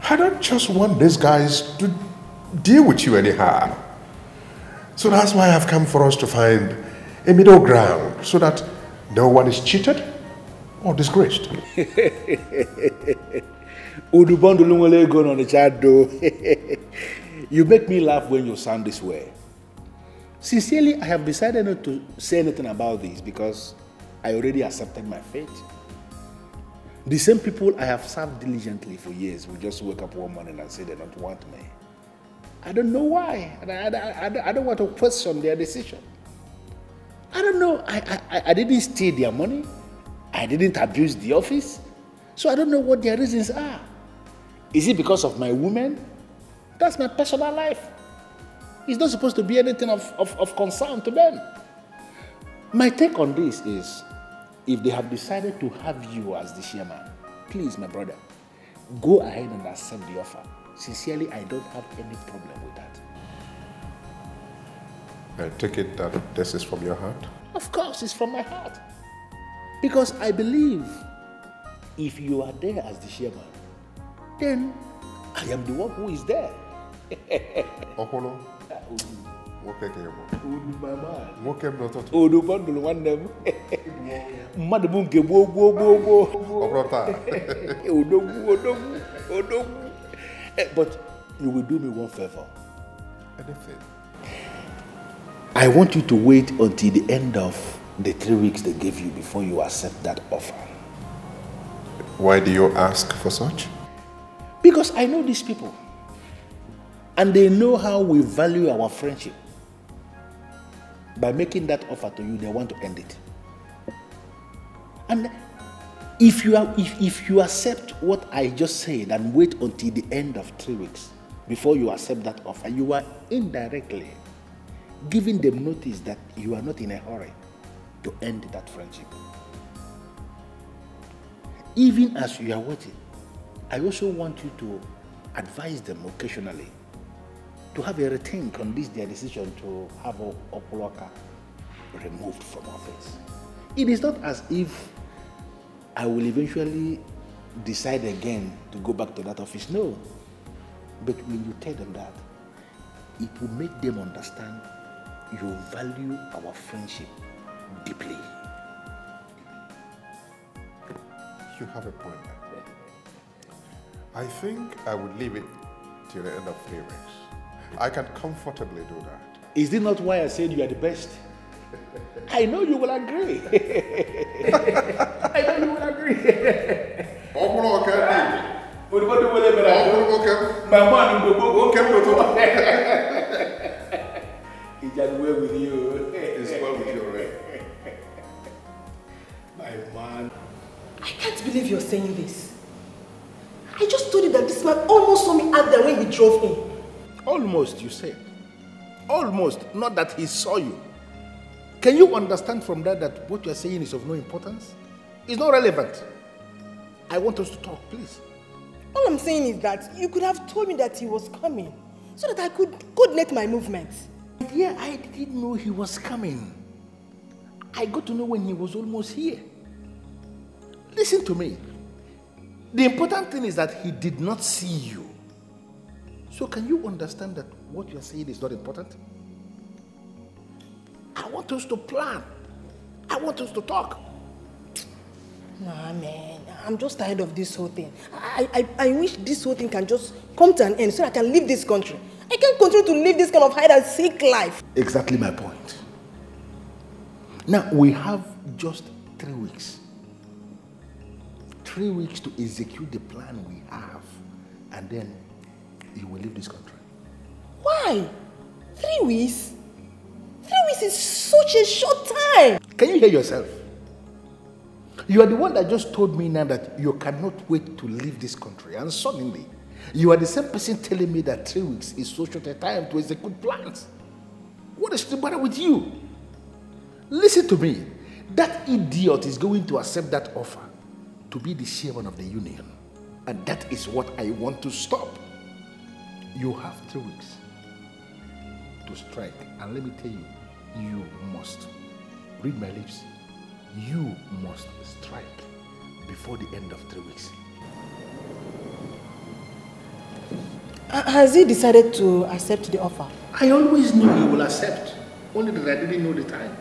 I don't just want these guys to deal with you anyhow. So that's why I've come for us to find a middle ground so that no one is cheated or disgraced. You make me laugh when you sound this way. Sincerely, I have decided not to say anything about this because I already accepted my fate. The same people I have served diligently for years will just wake up one morning and say they don't want me. I don't know why. I don't want to question their decision. I don't know. I didn't steal their money. I didn't abuse the office. So I don't know what their reasons are. Is it because of my woman? That's my personal life. It's not supposed to be anything of concern to them. My take on this is, if they have decided to have you as the chairman, please, my brother, go ahead and accept the offer. Sincerely, I don't have any problem with that. I take it that this is from your heart? Of course, it's from my heart. Because I believe if you are there as the chairman, then I am the one who is there. Okolo. Woke ke mo. Woke no to. Odu bundle one them. Madam ke bo. Obrota. Odogu. But you will do me one favor. Anything. I want you to wait until the end of the 3 weeks they gave you before you accept that offer. Why do you ask for such? Because I know these people. And they know how we value our friendship. By making that offer to you, they want to end it. And if you accept what I just said and wait until the end of 3 weeks before you accept that offer, you are indirectly giving them notice that you are not in a hurry to end that friendship. Even as you are waiting, I also want you to advise them occasionally to have a rethink on this their decision to have Opoloka removed from office. It is not as if I will eventually decide again to go back to that office. No. But when you tell them that, it will make them understand you value our friendship deeply. You have a point there. I think I would leave it till the end of 3 weeks. I can comfortably do that. Is it not why I said you are the best? I know you will agree. I know you will agree. It's just well with you. It's well with you, right? My man. I can't believe you're saying this. I just told you that this man almost saw me out there when we drove in. Almost, you said. Almost, not that he saw you. Can you understand from that what you're saying is of no importance? It's not relevant. I want us to talk, please. All I'm saying is that you could have told me that he was coming so that I could coordinate my movements. Yeah, I didn't know he was coming. I got to know when he was almost here. Listen to me. The important thing is that he did not see you. So can you understand that what you're saying is not important? I want us to plan. I want us to talk. Nah, man. I'm just tired of this whole thing. I wish this whole thing can just come to an end so I can leave this country. I can't continue to live this kind of hide-and-seek life. Exactly my point. Now, we have just 3 weeks. 3 weeks to execute the plan we have. And then you will leave this country. Why? 3 weeks? 3 weeks is such a short time. Can you hear yourself? You are the one that just told me now that you cannot wait to leave this country. And suddenly, you are the same person telling me that 3 weeks is so short a time to execute plans. What is the matter with you? Listen to me. That idiot is going to accept that offer to be the chairman of the union. And that is what I want to stop. You have 3 weeks to strike. And let me tell you, you must, read my lips, you must strike before the end of 3 weeks. Has he decided to accept the offer? I always knew he will accept, only that I didn't know the time.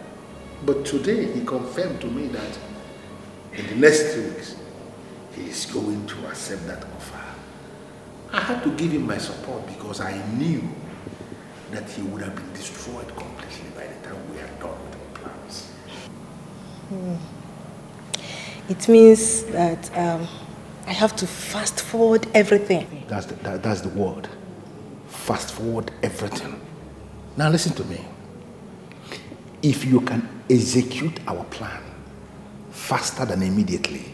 But today he confirmed to me that in the next 3 weeks, he is going to accept that offer. I had to give him my support because I knew that he would have been destroyed completely by the time we are done with the plans. It means that I have to fast forward everything. That's the word. Fast forward everything. Now listen to me. if you can execute our plan faster than immediately,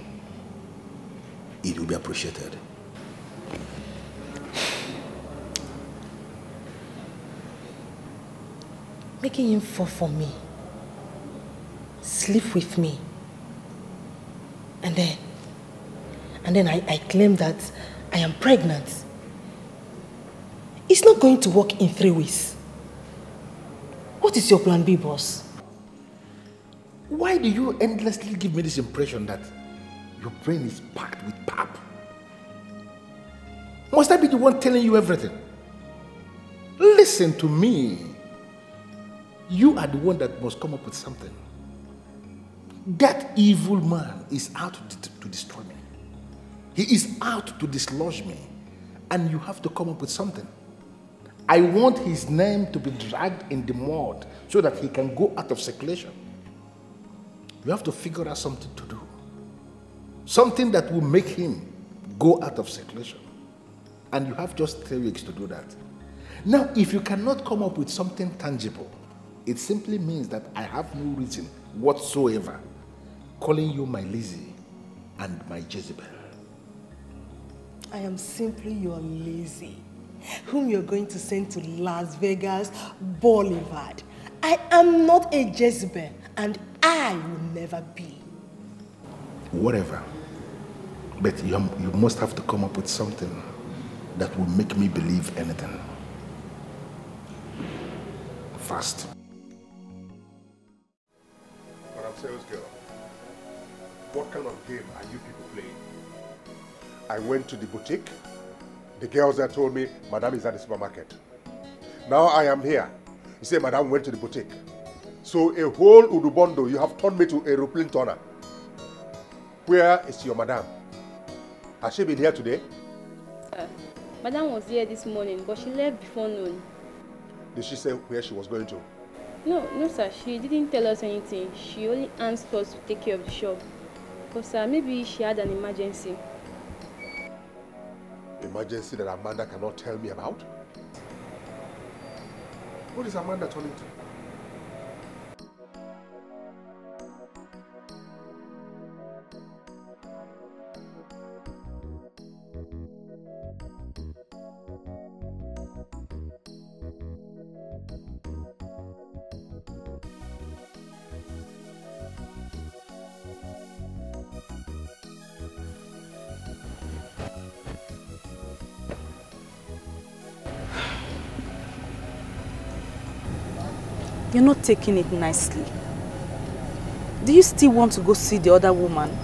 it will be appreciated. Making him fall for me, sleep with me, and then I claim that I am pregnant. It's not going to work in 3 weeks. What is your plan B, boss? Why do you endlessly give me this impression that your brain is packed with pap? Must I be the one telling you everything? Listen to me. You are the one that must come up with something. That evil man is out to destroy me. He is out to dislodge me. And you have to come up with something. I want his name to be dragged in the mud so that he can go out of circulation. You have to figure out something to do. Something that will make him go out of circulation. And you have just 3 weeks to do that. Now, if you cannot come up with something tangible, it simply means that I have no reason whatsoever calling you my Lizzie and my Jezebel. I am simply your Lizzie, whom you're going to send to Las Vegas Boulevard. I am not a Jezebel, and I will never be. Whatever. But you must have to come up with something that will make me believe anything. Fast. Madam Sales Girl, what kind of game are you people playing? I went to the boutique. The girls there told me, Madam is at the supermarket. Now I am here. You say Madam went to the boutique. So a whole Udubondo, you have turned me to a aeroplane turner. Where is your Madam? Has she been here today? Sir, Madam was here this morning, but she left before noon. Did she say where she was going to? No, sir. She didn't tell us anything. She only asked us to take care of the shop. Because, sir, maybe she had an emergency. Emergency that Amanda cannot tell me about? What is Amanda turning to? You're not taking it nicely. Do you still want to go see the other woman?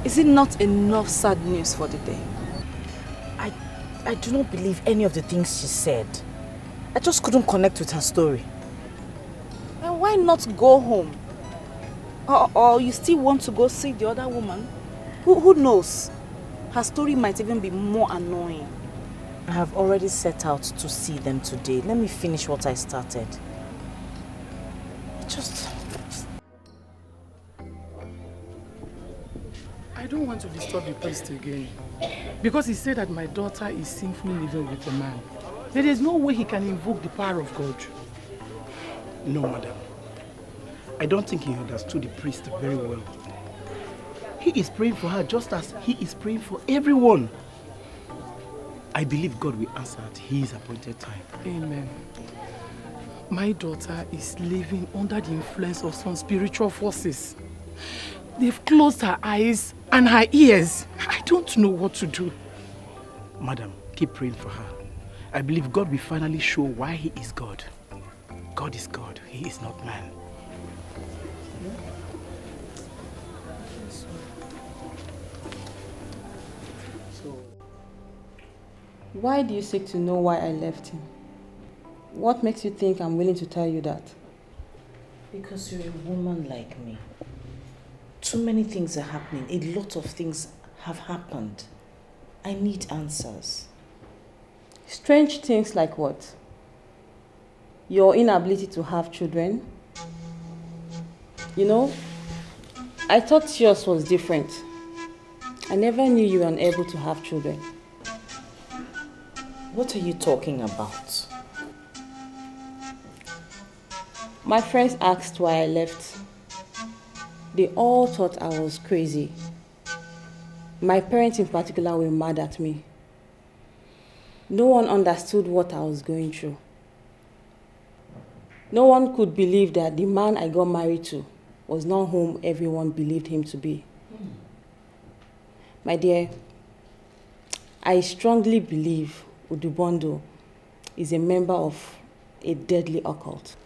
Is it not enough sad news for the day? I do not believe any of the things she said. I just couldn't connect with her story. And why not go home? Or you still want to go see the other woman? Who knows? Her story might even be more annoying. I have already set out to see them today. Let me finish what I started. I don't want to disturb the priest again. Because he said that my daughter is sinfully living with a man. There is no way he can invoke the power of God. No, madam. I don't think he understood the priest very well. He is praying for her just as he is praying for everyone. I believe God will answer at his appointed time. Amen. My daughter is living under the influence of some spiritual forces. They've closed her eyes and her ears. I don't know what to do. Madam, keep praying for her. I believe God will finally show why he is God. God is God. He is not man. Why do you seek to know why I left him? What makes you think I'm willing to tell you that? Because you're a woman like me. Too many things are happening. A lot of things have happened. I need answers. Strange things like what? Your inability to have children? You know, I thought yours was different. I never knew you were unable to have children. What are you talking about? My friends asked why I left. They all thought I was crazy. My parents in particular were mad at me. No one understood what I was going through. No one could believe that the man I got married to was not whom everyone believed him to be. My dear, I strongly believe Udubondo is a member of a deadly occult.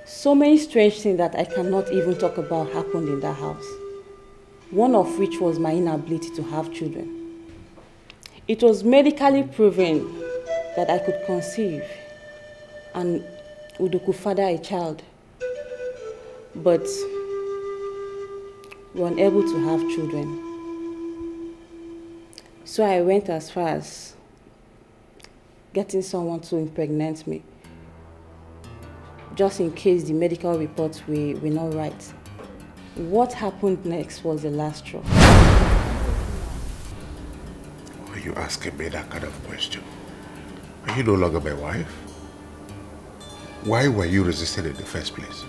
So many strange things that I cannot even talk about happened in that house. One of which was my inability to have children. It was medically proven that I could conceive and Udo could father a child. But we were unable to have children. So I went as far as getting someone to impregnate me, just in case the medical reports were not right. What happened next was the last straw. Why are you asking me that kind of question? Are you no longer my wife? Why were you resisting in the first place?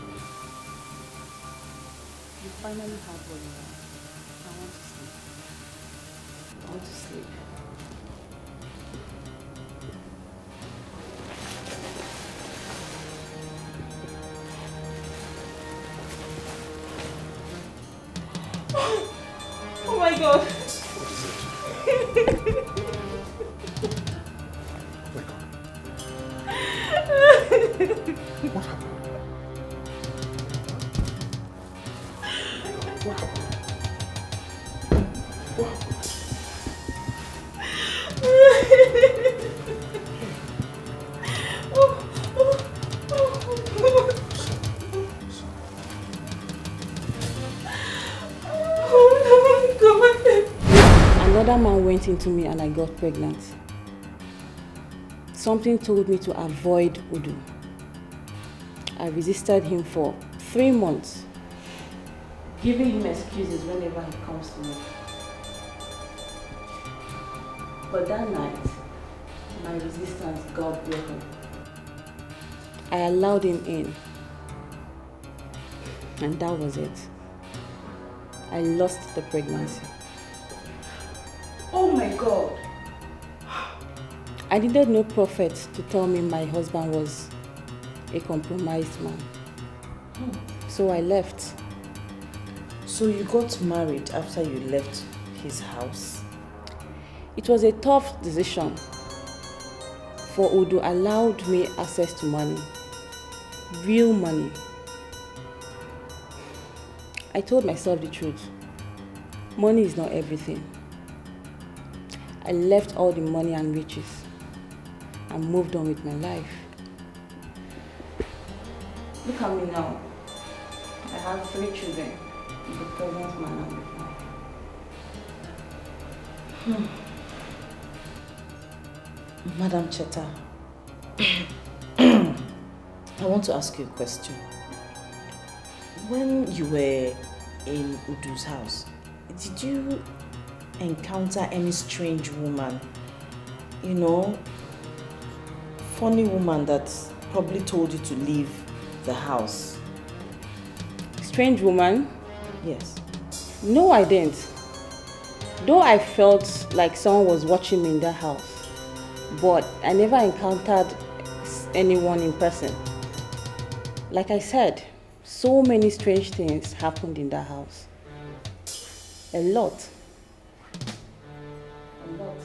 You finally have what you want. I want to sleep. I want to sleep. Oh my God. What happened? What happened? What happened? Another man went into me and I got pregnant. Something told me to avoid Udu. I resisted him for 3 months, giving him excuses whenever he comes to me. But that night, my resistance got broken. I allowed him in, and that was it. I lost the pregnancy. Oh my God. I needed no prophet to tell me my husband was a compromised man. So I left. So you got married after you left his house? It was a tough decision, for Udo allowed me access to money, real money. I told myself the truth. Money is not everything. I left all the money and riches and moved on with my life. Look at me now. I have 3 children with the present man and with my. Madam Cheta, I want to ask you a question. When you were in Udu's house, did you encounter any strange woman? You know, funny woman that probably told you to leave the house? Strange woman? Yes. No, I didn't. Though I felt like someone was watching me in that house, but I never encountered anyone in person. Like I said, so many strange things happened in that house. A lot. A lot.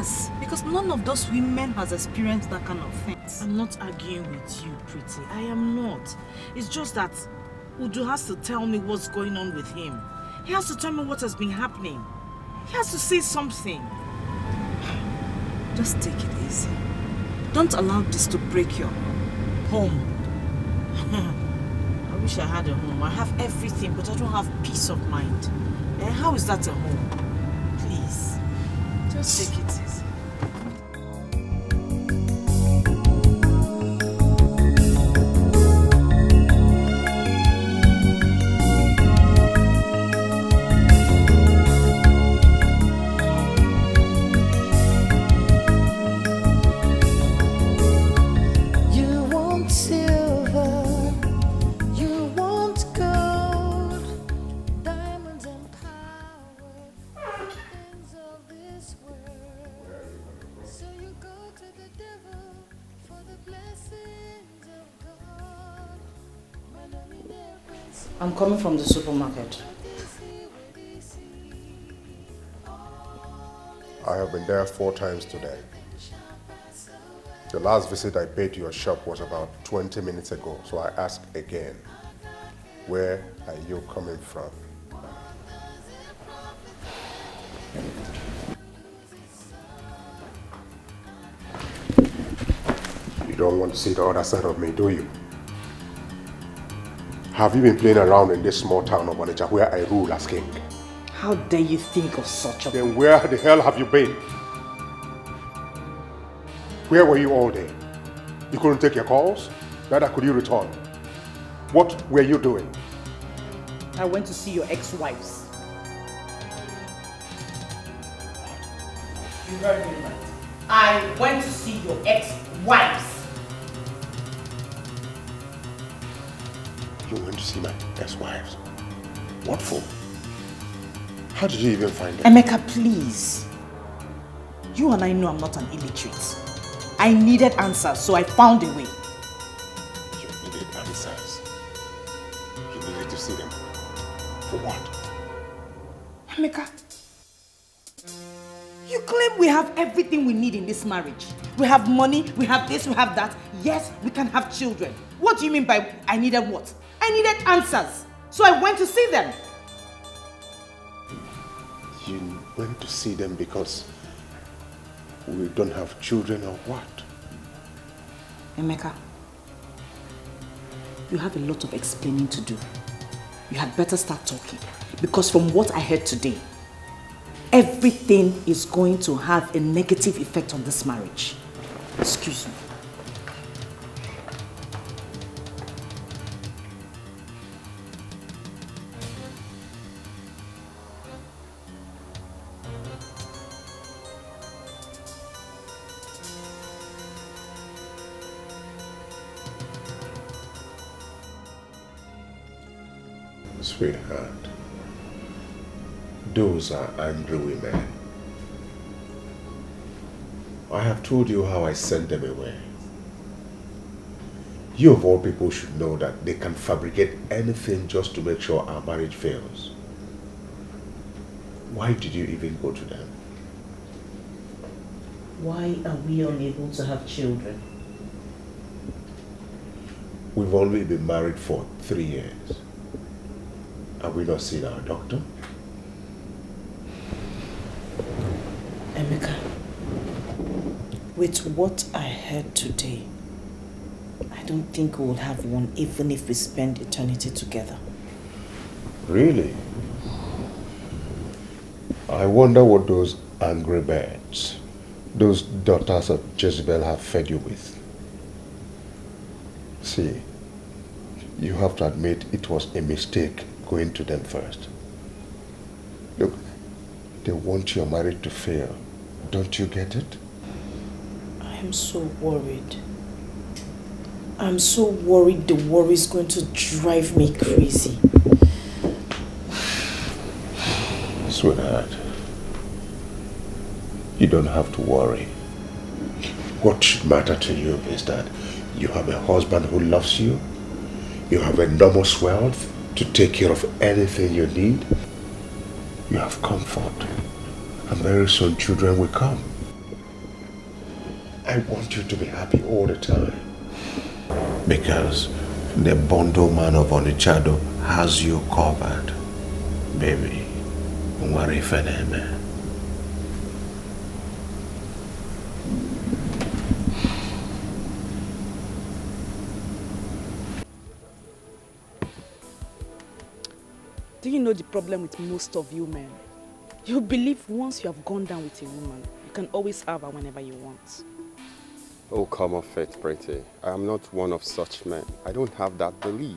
Yes, because none of those women has experienced that kind of thing. I'm not arguing with you, Pretty. I am not. It's just that Udo has to tell me what's going on with him. He has to tell me what has been happening. He has to say something. Just take it easy. Don't allow this to break your home. I wish I had a home. I have everything, but I don't have peace of mind. How is that a home? Please, just take it easy. I'm coming from the supermarket. I have been there 4 times today. The last visit I paid to your shop was about 20 minutes ago, so I ask again, where are you coming from? You don't want to see the other side of me, do you? Have you been playing around in this small town of Naija where I rule as king? How dare you think of such a... Then where the hell have you been? Where were you all day? You couldn't take your calls? Neither could you return. What were you doing? I went to see your ex-wives. You heard me right. I went to see your ex-wives. You went to see my ex-wives? What for? How did you even find them? Emeka, please. You and I know I'm not an illiterate. I needed answers, so I found a way. You needed answers? You needed to see them? For what? Emeka, you claim we have everything we need in this marriage. We have money, we have this, we have that. Yes, we can have children. What do you mean by I needed what? I needed answers, so I went to see them. You went to see them because we don't have children or what? Emeka, you have a lot of explaining to do. You had better start talking, because from what I heard today, everything is going to have a negative effect on this marriage. Excuse me. Sweetheart, those are angry women. I have told you how I sent them away. You of all people should know that they can fabricate anything just to make sure our marriage fails. Why did you even go to them? Why are we unable to have children? We've only been married for 3 years. Have we not seen our doctor? Emeka, with what I heard today, I don't think we will have one even if we spend eternity together. Really? I wonder what those angry birds, those daughters of Jezebel have fed you with. See, you have to admit it was a mistake going to them first. Look, they want your marriage to fail. Don't you get it? I am so worried. I'm so worried the worry is going to drive me crazy. Sweetheart, you don't have to worry. What should matter to you is that you have a husband who loves you, you have enormous wealth to take care of anything you need, you have comfort, and very soon children will come. I want you to be happy all the time. Because the Bondo man of Onichado has you covered. Baby, worry for them. Do you know the problem with most of you men? You believe once you have gone down with a woman, you can always have her whenever you want. Oh, come off it, Pretty. I am not one of such men. I don't have that belief.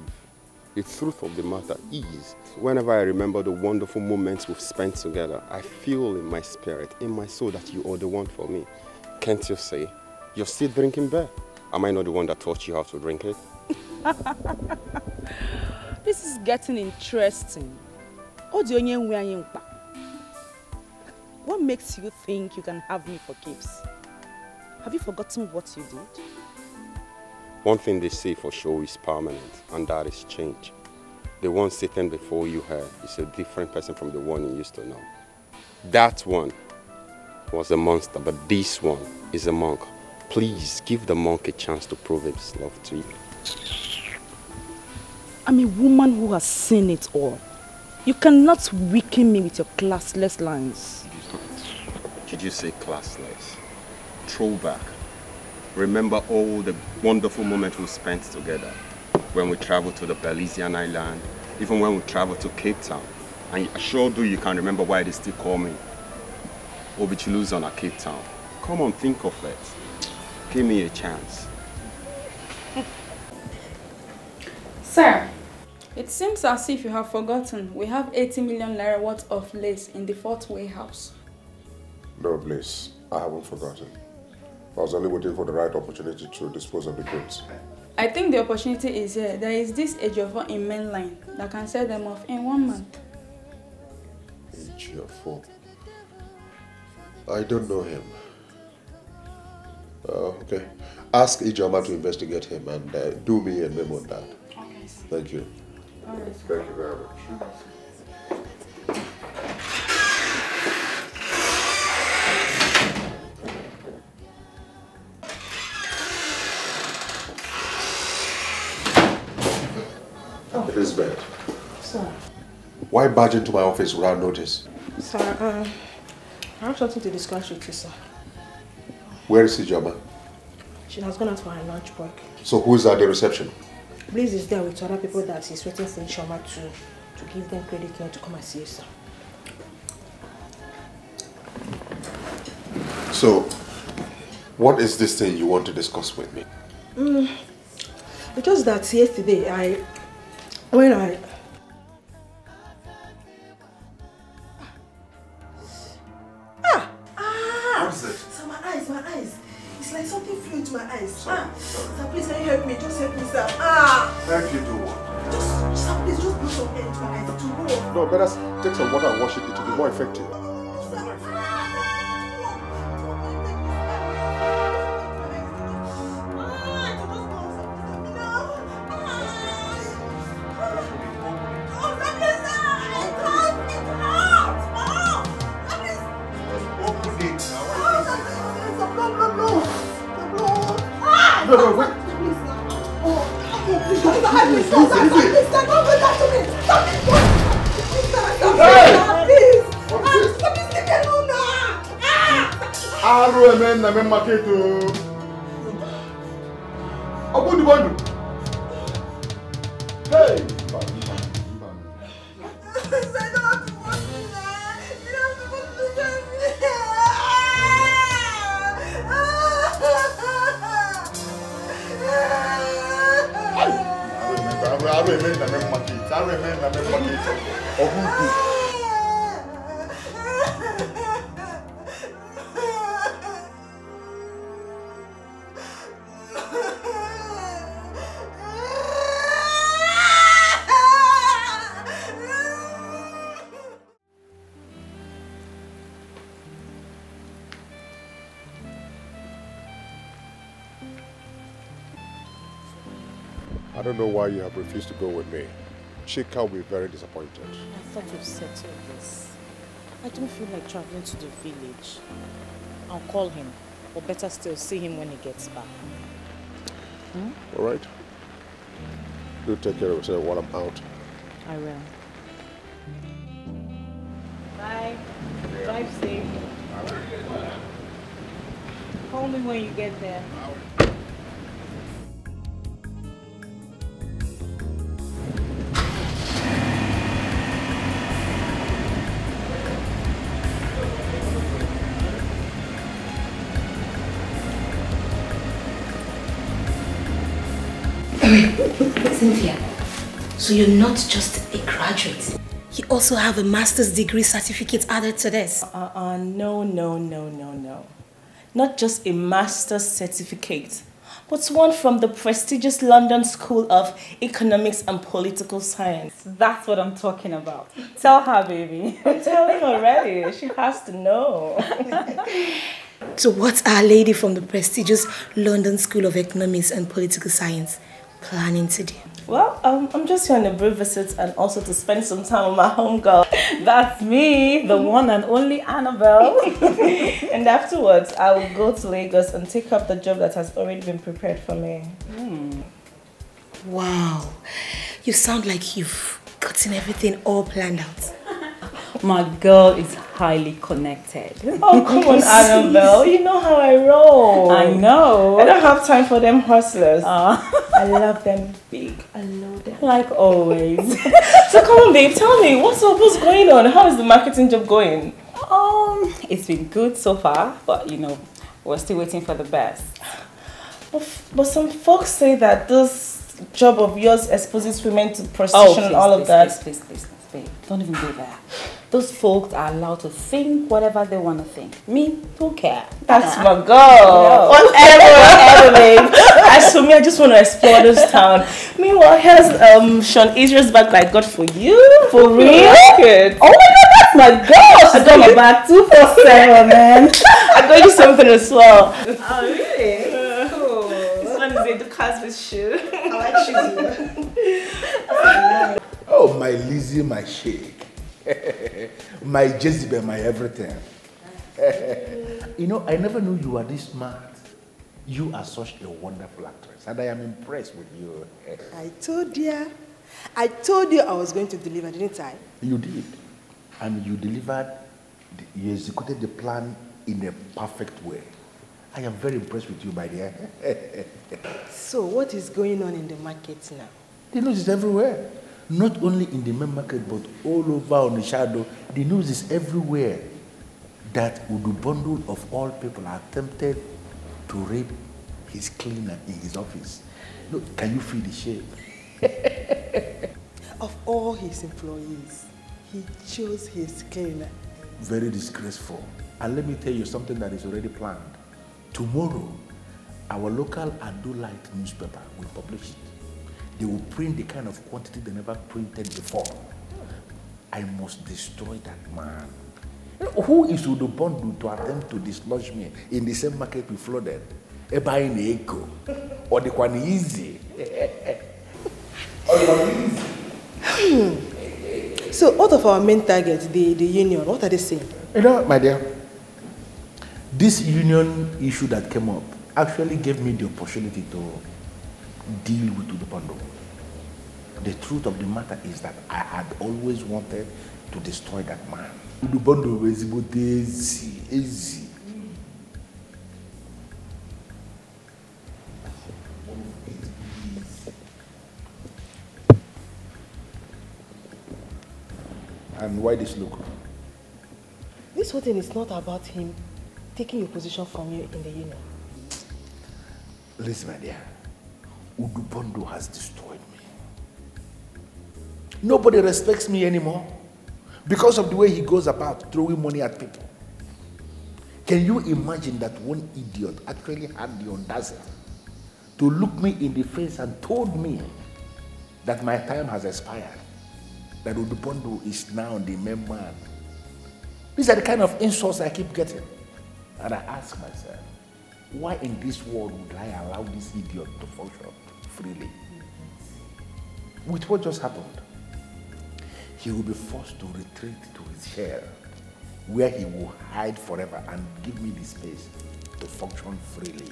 The truth of the matter is, whenever I remember the wonderful moments we've spent together, I feel in my spirit, in my soul, that you are the one for me. Can't you say, you're still drinking beer? Am I not the one that taught you how to drink it? This is getting interesting. What makes you think you can have me for keeps? Have you forgotten what you did? One thing they say for sure is permanent, and that is change. The one sitting before you here is a different person from the one you used to know. That one was a monster, but this one is a monk. Please give the monk a chance to prove his love to you. I'm a woman who has seen it all. You cannot weaken me with your classless lines. Did you say classless? Throwback. Remember all the wonderful moments we spent together. When we traveled to the Belizean island, even when we traveled to Cape Town. And I sure do you can remember why they still call me Obichiluzon at Cape Town. Come on, think of it. Give me a chance. Sir, it seems as if you have forgotten we have 80 million naira worth of lace in the fourth warehouse. No, please. I haven't forgotten. I was only waiting for the right opportunity to dispose of the goods. I think the opportunity is here. There is this Ejiofor in mainline that can sell them off in 1 month. Ejiofor? I don't know him. Okay. Ask Ijoma to investigate him and do me a memo on that. Okay. Thank you. All right. Thank you very much. All right. Elizabeth. Sir. Why barge into my office without notice? Sir, I have something to discuss with you, sir. Where is Ijoma? She has gone out for her lunch break. So who is at the reception? Blaze is there with other people that he's waiting for Ijoma to give them credit and to come and see you, sir. So, what is this thing you want to discuss with me? It's just that yesterday, when I... What's it? So my eyes. It's like something flew into my eyes. Sorry. Sir, please, can you help me? Just help me, sir. Help you do what? Sir, please, just blow some air into my eyes. To go. No, better take some water and wash it. It will be more effective. No, wait. Hey! I don't know why you have refused to go with me. Chika will be very disappointed. I thought we've settled this. I don't feel like traveling to the village. I'll call him. Or better still, see him when he gets back. Hmm? All right. You take care of yourself while I'm out. I will. Bye. Drive safe. Call me when you get there. Cynthia, so you're not just a graduate. You also have a master's degree certificate added to this. No. Not just a master's certificate, but one from the prestigious London School of Economics and Political Science. That's what I'm talking about. Tell her, baby. I'm telling her already. She has to know. So what's our lady from the prestigious London School of Economics and Political Science planning to do? Well, I'm just here on a brief visit and also to spend some time with my homegirl. That's me, the one and only Annabelle. And afterwards, I will go to Lagos and take up the job that has already been prepared for me. Wow, you sound like you've gotten everything all planned out. My girl is highly connected. Oh, come on, Annabelle. You know how I roll. I know. I don't have time for them hustlers. I love them big. I love them. Like always. So come on, babe. Tell me, what's going on? How is the marketing job going? It's been good so far, but you know, we're still waiting for the best. But some folks say that this job of yours exposes women to prostitution and all of that. Please, babe. Don't even go there. Those folks are allowed to think whatever they want to think. Me, don't care. That's my girl. No. Whatever, babe. As for me, I just want to explore this town. Meanwhile, here's Sean Israel's bag I got for you. For real? Oh my God, that's my girl. She's got my bag 247, man. I got you something as well. Oh, really? Cool. This one is a Ducas's shoe. I like shoes. Oh, my Lizzie, my shake. My Jezebel, my everything. You know, I never knew you were this smart. You are such a wonderful actress, and I am impressed with you. I told you I was going to deliver, didn't I? You did. And you delivered, you executed the plan in a perfect way. I am very impressed with you, my dear. So, what is going on in the market now? The news is everywhere. Not only in the main market, but all over on the shadow. The news is everywhere that Udu Bundle, of all people, attempted to rape his cleaner in his office. Look, can you feel the shame? Of all his employees, he chose his cleaner. Very disgraceful. And let me tell you something that is already planned. Tomorrow, our local Adulite newspaper will publish it. They will print the kind of quantity they never printed before. I must destroy that man. Who is Udo Bondo to attempt to dislodge me in the same market we flooded? Eba in Echo or the one easy. So, out of our main targets, the union, what are they saying? You know, my dear, this union issue that came up actually gave me the opportunity to deal with Udo Bondo. The truth of the matter is that I had always wanted to destroy that man. Udo Bondo was easy. And why this look? This whole thing is not about him taking your position from you in the union. Listen, my dear. Udo Bondo has destroyed me. Nobody respects me anymore because of the way he goes about throwing money at people. Can you imagine that one idiot actually had the audacity to look me in the face and told me that my time has expired, that Udo Bondo is now the main man? These are the kind of insults I keep getting. And I ask myself, why in this world would I allow this idiot to function freely? With what just happened, he will be forced to retreat to his shell, where he will hide forever and give me the space to function freely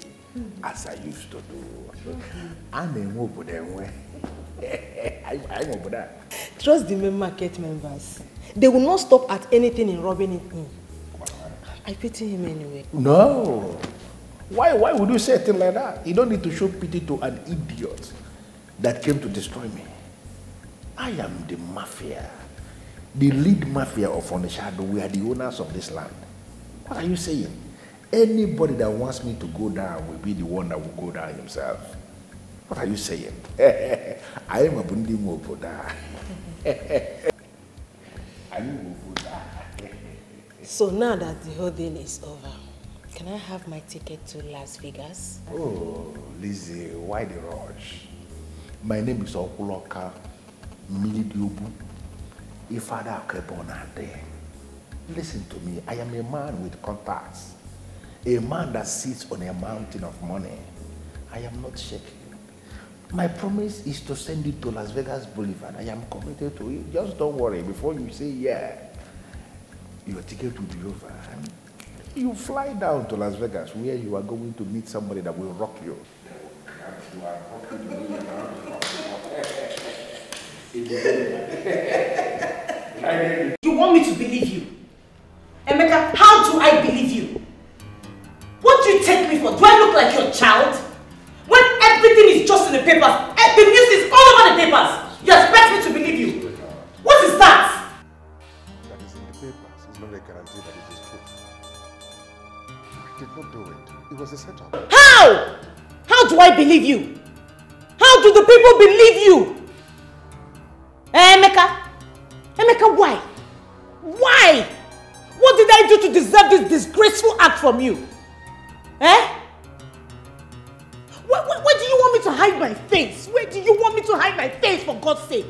as I used to do. I'm a move them. I'm over that. Trust the main market members. They will not stop at anything in robbing it in. I pity him anyway. No. Why would you say a thing like that? You don't need to show pity to an idiot that came to destroy me. I am the mafia. The lead mafia of Onishado. We are the owners of this land. What are you saying? Anybody that wants me to go down will be the one that will go down himself. What are you saying? I am a Bundi Mopoda. So now that the whole thing is over, can I have my ticket to Las Vegas? Oh, Lizzie, why the rush? My name is Okuloka Milidiobu. Ifada Akebonade. Listen to me, I am a man with contacts. A man that sits on a mountain of money. I am not shaking. My promise is to send it to Las Vegas Boulevard. I am committed to it. Just don't worry. Before you say yeah, your ticket will be over. You fly down to Las Vegas where you are going to meet somebody that will rock you. You want me to believe you? Emeka, how do I believe you? What do you take me for? Do I look like your child? When everything is just in the papers, the news is all over the papers, you expect me to believe you? What is that? That is in the papers. It's not a guarantee that it is true. We did not do it. It was a setup. How? How do I believe you? How do the people believe you? Emeka? Emeka, why? Why? What did I do to deserve this disgraceful act from you? Eh? Where do you want me to hide my face? Where do you want me to hide my face, for God's sake?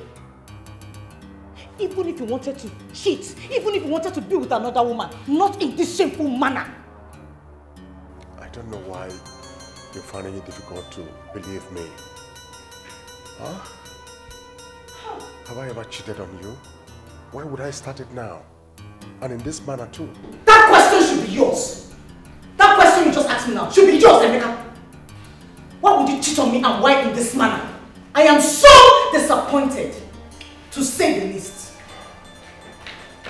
Even if you wanted to cheat, even if you wanted to be with another woman, not in this shameful manner. I don't know why you're finding it difficult to believe me. Huh? Have I ever cheated on you? Why would I start it now? And in this manner too? That question should be yours. That question you just asked me now should be yours, Emeka. Why would you cheat on me and why in this manner? I am so disappointed, to say the least.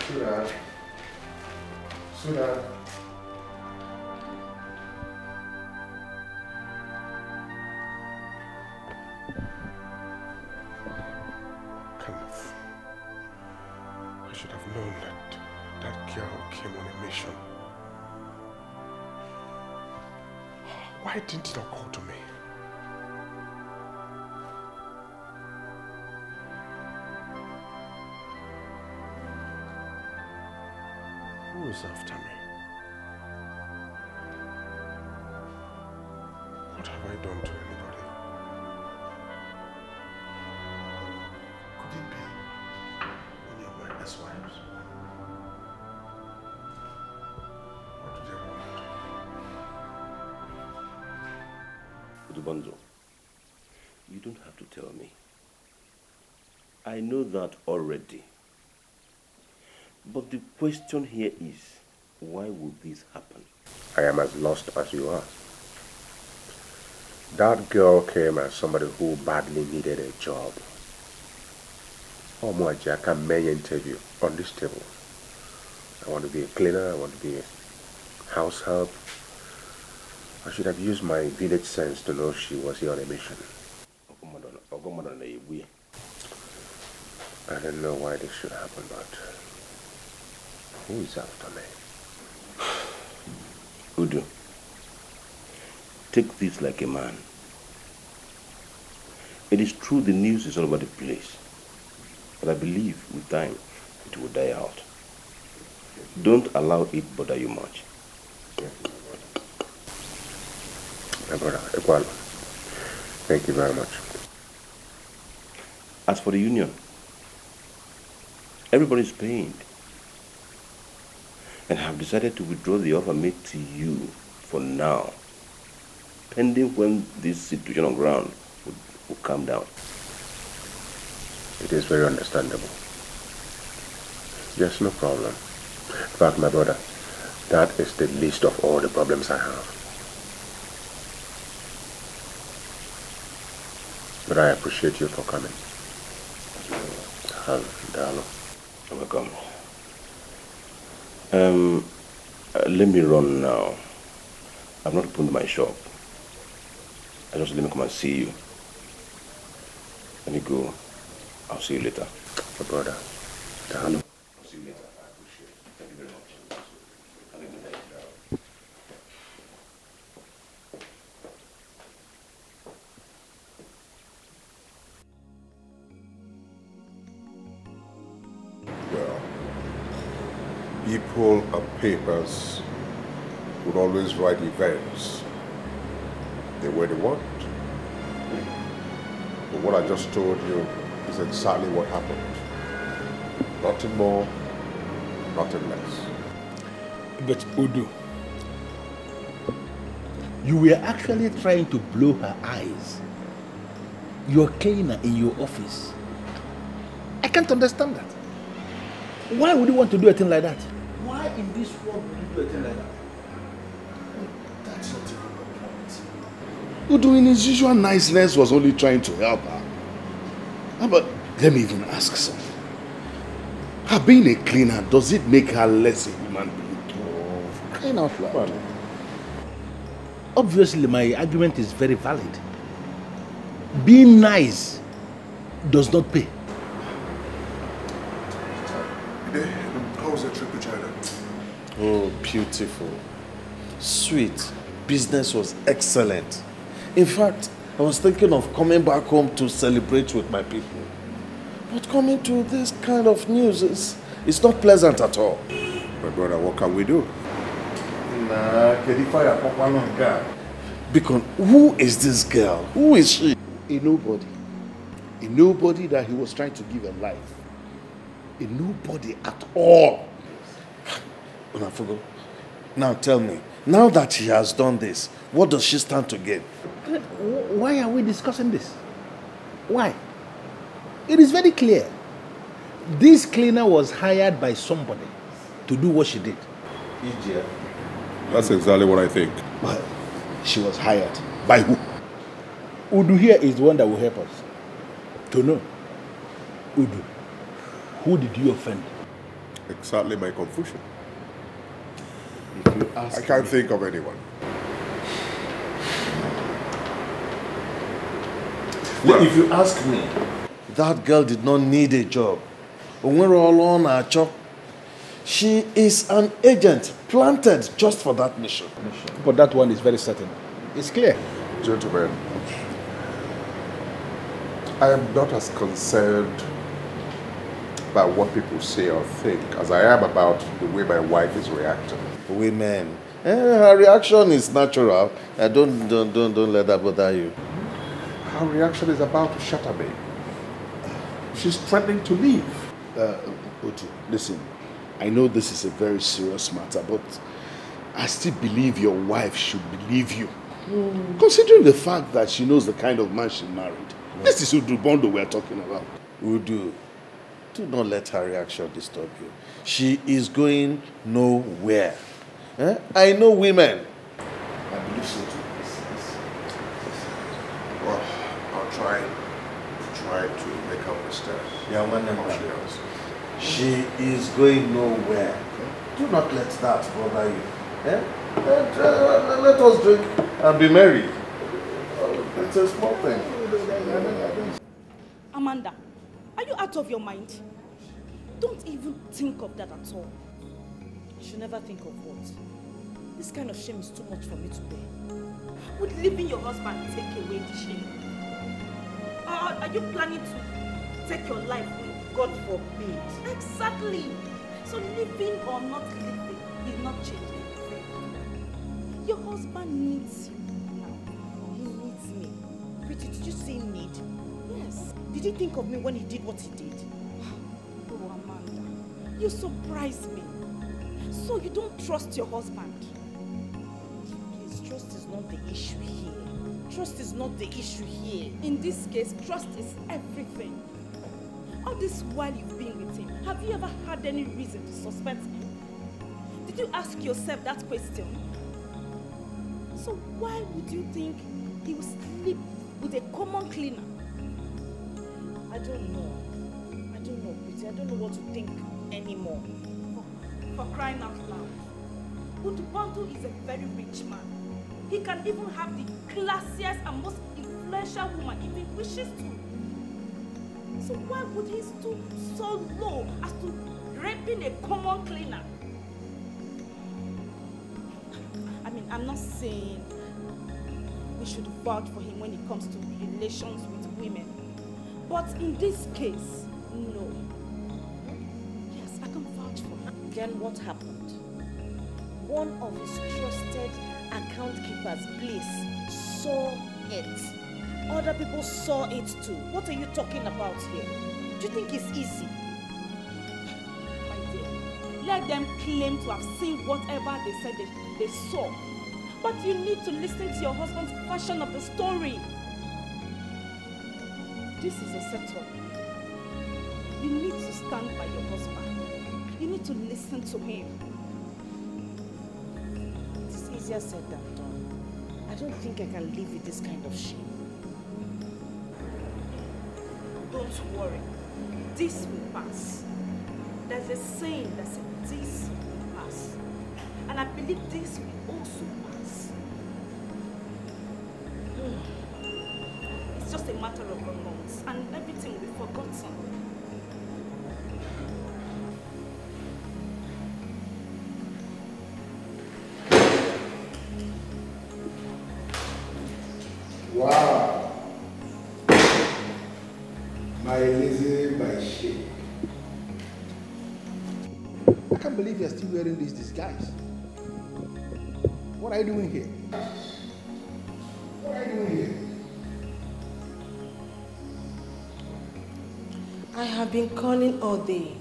Sweetheart. Sweetheart. Kenneth, I should have known that that girl came on a mission. Why didn't it occur to me? Who is after me? What have I done to anybody? Could it be any of my ex-wives? What do they want? Udubanzo, you don't have to tell me. I know that already. But the question here is, why would this happen? I am as lost as you are. That girl came as somebody who badly needed a job. Omoajaka may interview on this table. I want to be a cleaner, I want to be a house help. I should have used my village sense to know she was here on a mission. I don't know why this should happen, but who is after me? Udo, take this like a man. It is true the news is all over the place, but I believe with time it will die out. Don't allow it bother you much. My brother, Ekwalo, thank you very much. As for the union, everybody is pained. And I have decided to withdraw the offer made to you for now, pending when this situation on ground will calm down. It is very understandable. Yes, no problem. In fact, my brother, that is the least of all the problems I have. But I appreciate you for coming. Dalo. Welcome. Let me run now. I've not opened my shop. Let me come and see you. Let me go. I'll see you later. My brother. Dalo. I'll see you later. I appreciate it. Thank you very much. Have a good day. Well, people and papers would always write events the way they want. But what I just told you is exactly what happened. Nothing more, nothing less. But Udu, you were actually trying to blow her eyes. You're cleaner in your office. I can't understand that. Why would you want to do a thing like that? Why in this world would you do a thing like that? That's not even the point. Udu, in his usual niceness, was only trying to help her. But let me even ask something. Her being a cleaner, does it make her less a human being? Oh, crying out loud. Obviously, my argument is very valid. Being nice does not pay. How was the trip to China? Oh, beautiful. Sweet. Business was excellent. In fact, I was thinking of coming back home to celebrate with my people. But coming to this kind of news is not pleasant at all. But brother, what can we do? Because who is this girl? Who is she? A nobody. A nobody that he was trying to give a life. A nobody at all. Now tell me, now that she has done this, what does she stand to gain? Why are we discussing this? Why? It is very clear. This cleaner was hired by somebody to do what she did. That's exactly what I think. But she was hired. By who? Udu here is the one that will help us. To know. Udu, who did you offend? Exactly my confusion. If you ask I can't think of anyone. Well, if you ask me, that girl did not need a job. She is an agent planted just for that mission. But that one is very certain. It's clear. Gentlemen, I am not as concerned about what people say or think as I am about the way my wife is reacting. Women, her reaction is natural. Don't let that bother you. Her reaction is about to shatter me. She's threatening to leave. Udu, listen, I know this is a very serious matter, but I still believe your wife should believe you. Considering the fact that she knows the kind of man she married. This is Udu Bondo we're talking about. Udu, do not let her reaction disturb you. She is going nowhere. I know women. I believe so too. Well, I'll try to make her understand. She is going nowhere. Do not let that bother you. Let us drink and be merry. It's a small thing. Amanda, are you out of your mind? Don't even think of that at all. I should never think of what? This kind of shame is too much for me to bear. Would leaving your husband take away the shame? Or are you planning to take your life with? God forbid. Exactly. So living or not living will not change anything. Your husband needs you now. He needs me. Pretty, did you say need? Yes. Did he think of me when he did what he did? Oh, Amanda, you surprised me. So you don't trust your husband? Please, trust is not the issue here. Trust is not the issue here. In this case, trust is everything. All this while you've been with him, have you ever had any reason to suspect him? Did you ask yourself that question? So why would you think he would sleep with a common cleaner? I don't know, Beauty. I don't know what to think anymore. For crying out loud. Udubantu is a very rich man. He can even have the classiest and most influential woman if he wishes to. So why would he stoop so low as to raping a common cleaner? I mean, I'm not saying we should vouch for him when it comes to relations with women. But in this case, no. Yes, I can vouch for him. Then what happened? One of his trusted account keepers' place saw it. Other people saw it too. What are you talking about here? Do you think it's easy? My dear, let them claim to have seen whatever they said they saw. But you need to listen to your husband's version of the story. This is a setup. You need to stand by your husband. You need to listen to him. It's easier said than done. I don't think I can live with this kind of shame. Don't worry. This will pass. There's a saying that says this will pass. And I believe this will also pass. It's just a matter of months and everything will be forgotten. Wow. My lazy, my shame. I can't believe you're still wearing this disguise. What are you doing here? What are you doing here? I have been calling all day.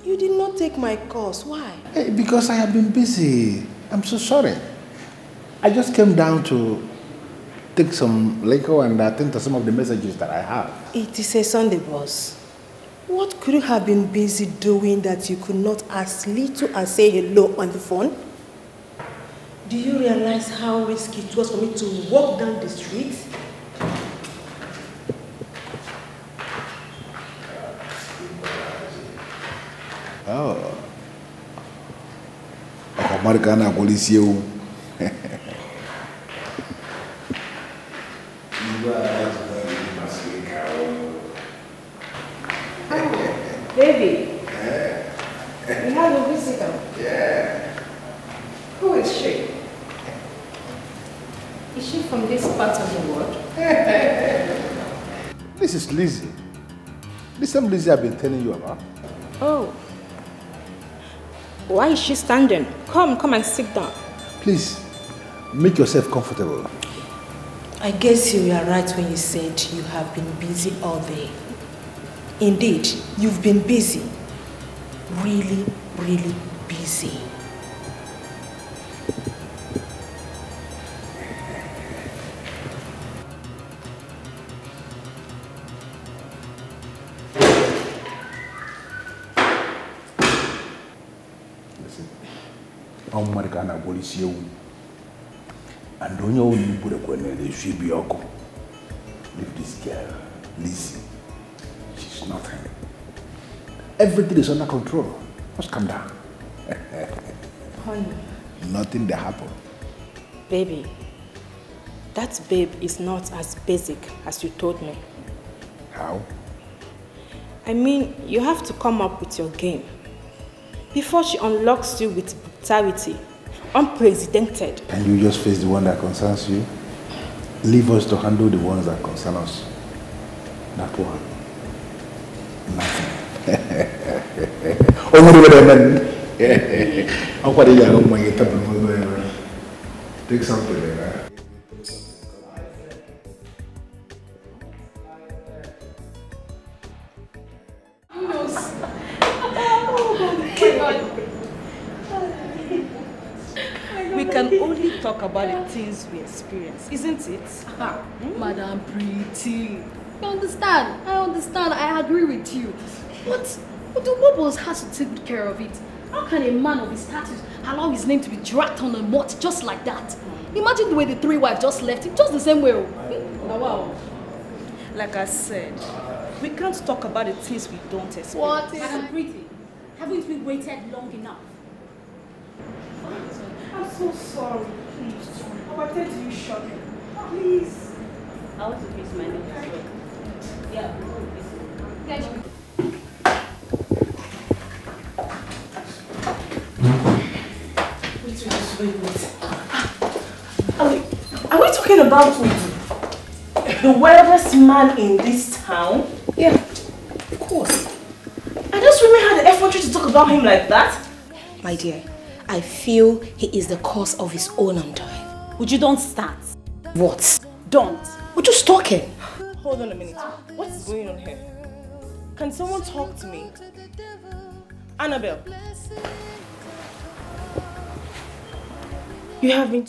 You did not take my calls. Why? Hey, because I have been busy. I'm so sorry. I just came down to take some liquor and attend to some of the messages that I have. It is a Sunday, boss. What could you have been busy doing that you could not as little as say hello on the phone? Do you realize how risky it was for me to walk down the street? Oh. Americana police you. Baby, you have a visitor. Yeah. Who is she? Is she from this part of the world? This is Lizzie. This same Lizzie I've been telling you about. Oh. Why is she standing? Come and sit down. Please, make yourself comfortable. I guess you were right when you said you have been busy all day. Indeed, you've been busy. Really, really busy. Listen, I'm Americana police you. And don't you only put a corner, they should be okay. Leave this girl, Lizzie. She's nothing. Everything is under control. Just calm down. Honey. Nothing that happened. Baby, that babe is not as basic as you told me. How? I mean, you have to come up with your game. Before she unlocks you with brutality, unprecedented. Can you just face the one that concerns you? Leave us to handle the ones that concern us. That one. Nothing. Oh, what are you take something like that. Who knows? We can only talk about the things we experience, isn't it? Madam Pretty. I understand. I agree with you. But the Wobbles has to take care of it. How can a man of his status allow his name to be dragged on a mot just like that? Imagine the way the three wives just left him, just the same way. Wow. Like I said, we can't talk about the things we don't experience. What? Madam Pretty, haven't we waited long enough? I'm so sorry. Please, I've attended to you shortly. Please. I want to face my nose as well. Yeah. Wait. Are we talking about the weirdest man in this town? Yeah, of course. I just really had the effort to talk about him like that. My dear, I feel he is the cause of his own undoing. Would you don't start? What? Don't. We're just talking. Hold on a minute. What is going on here? Can someone talk to me? Annabelle. You have been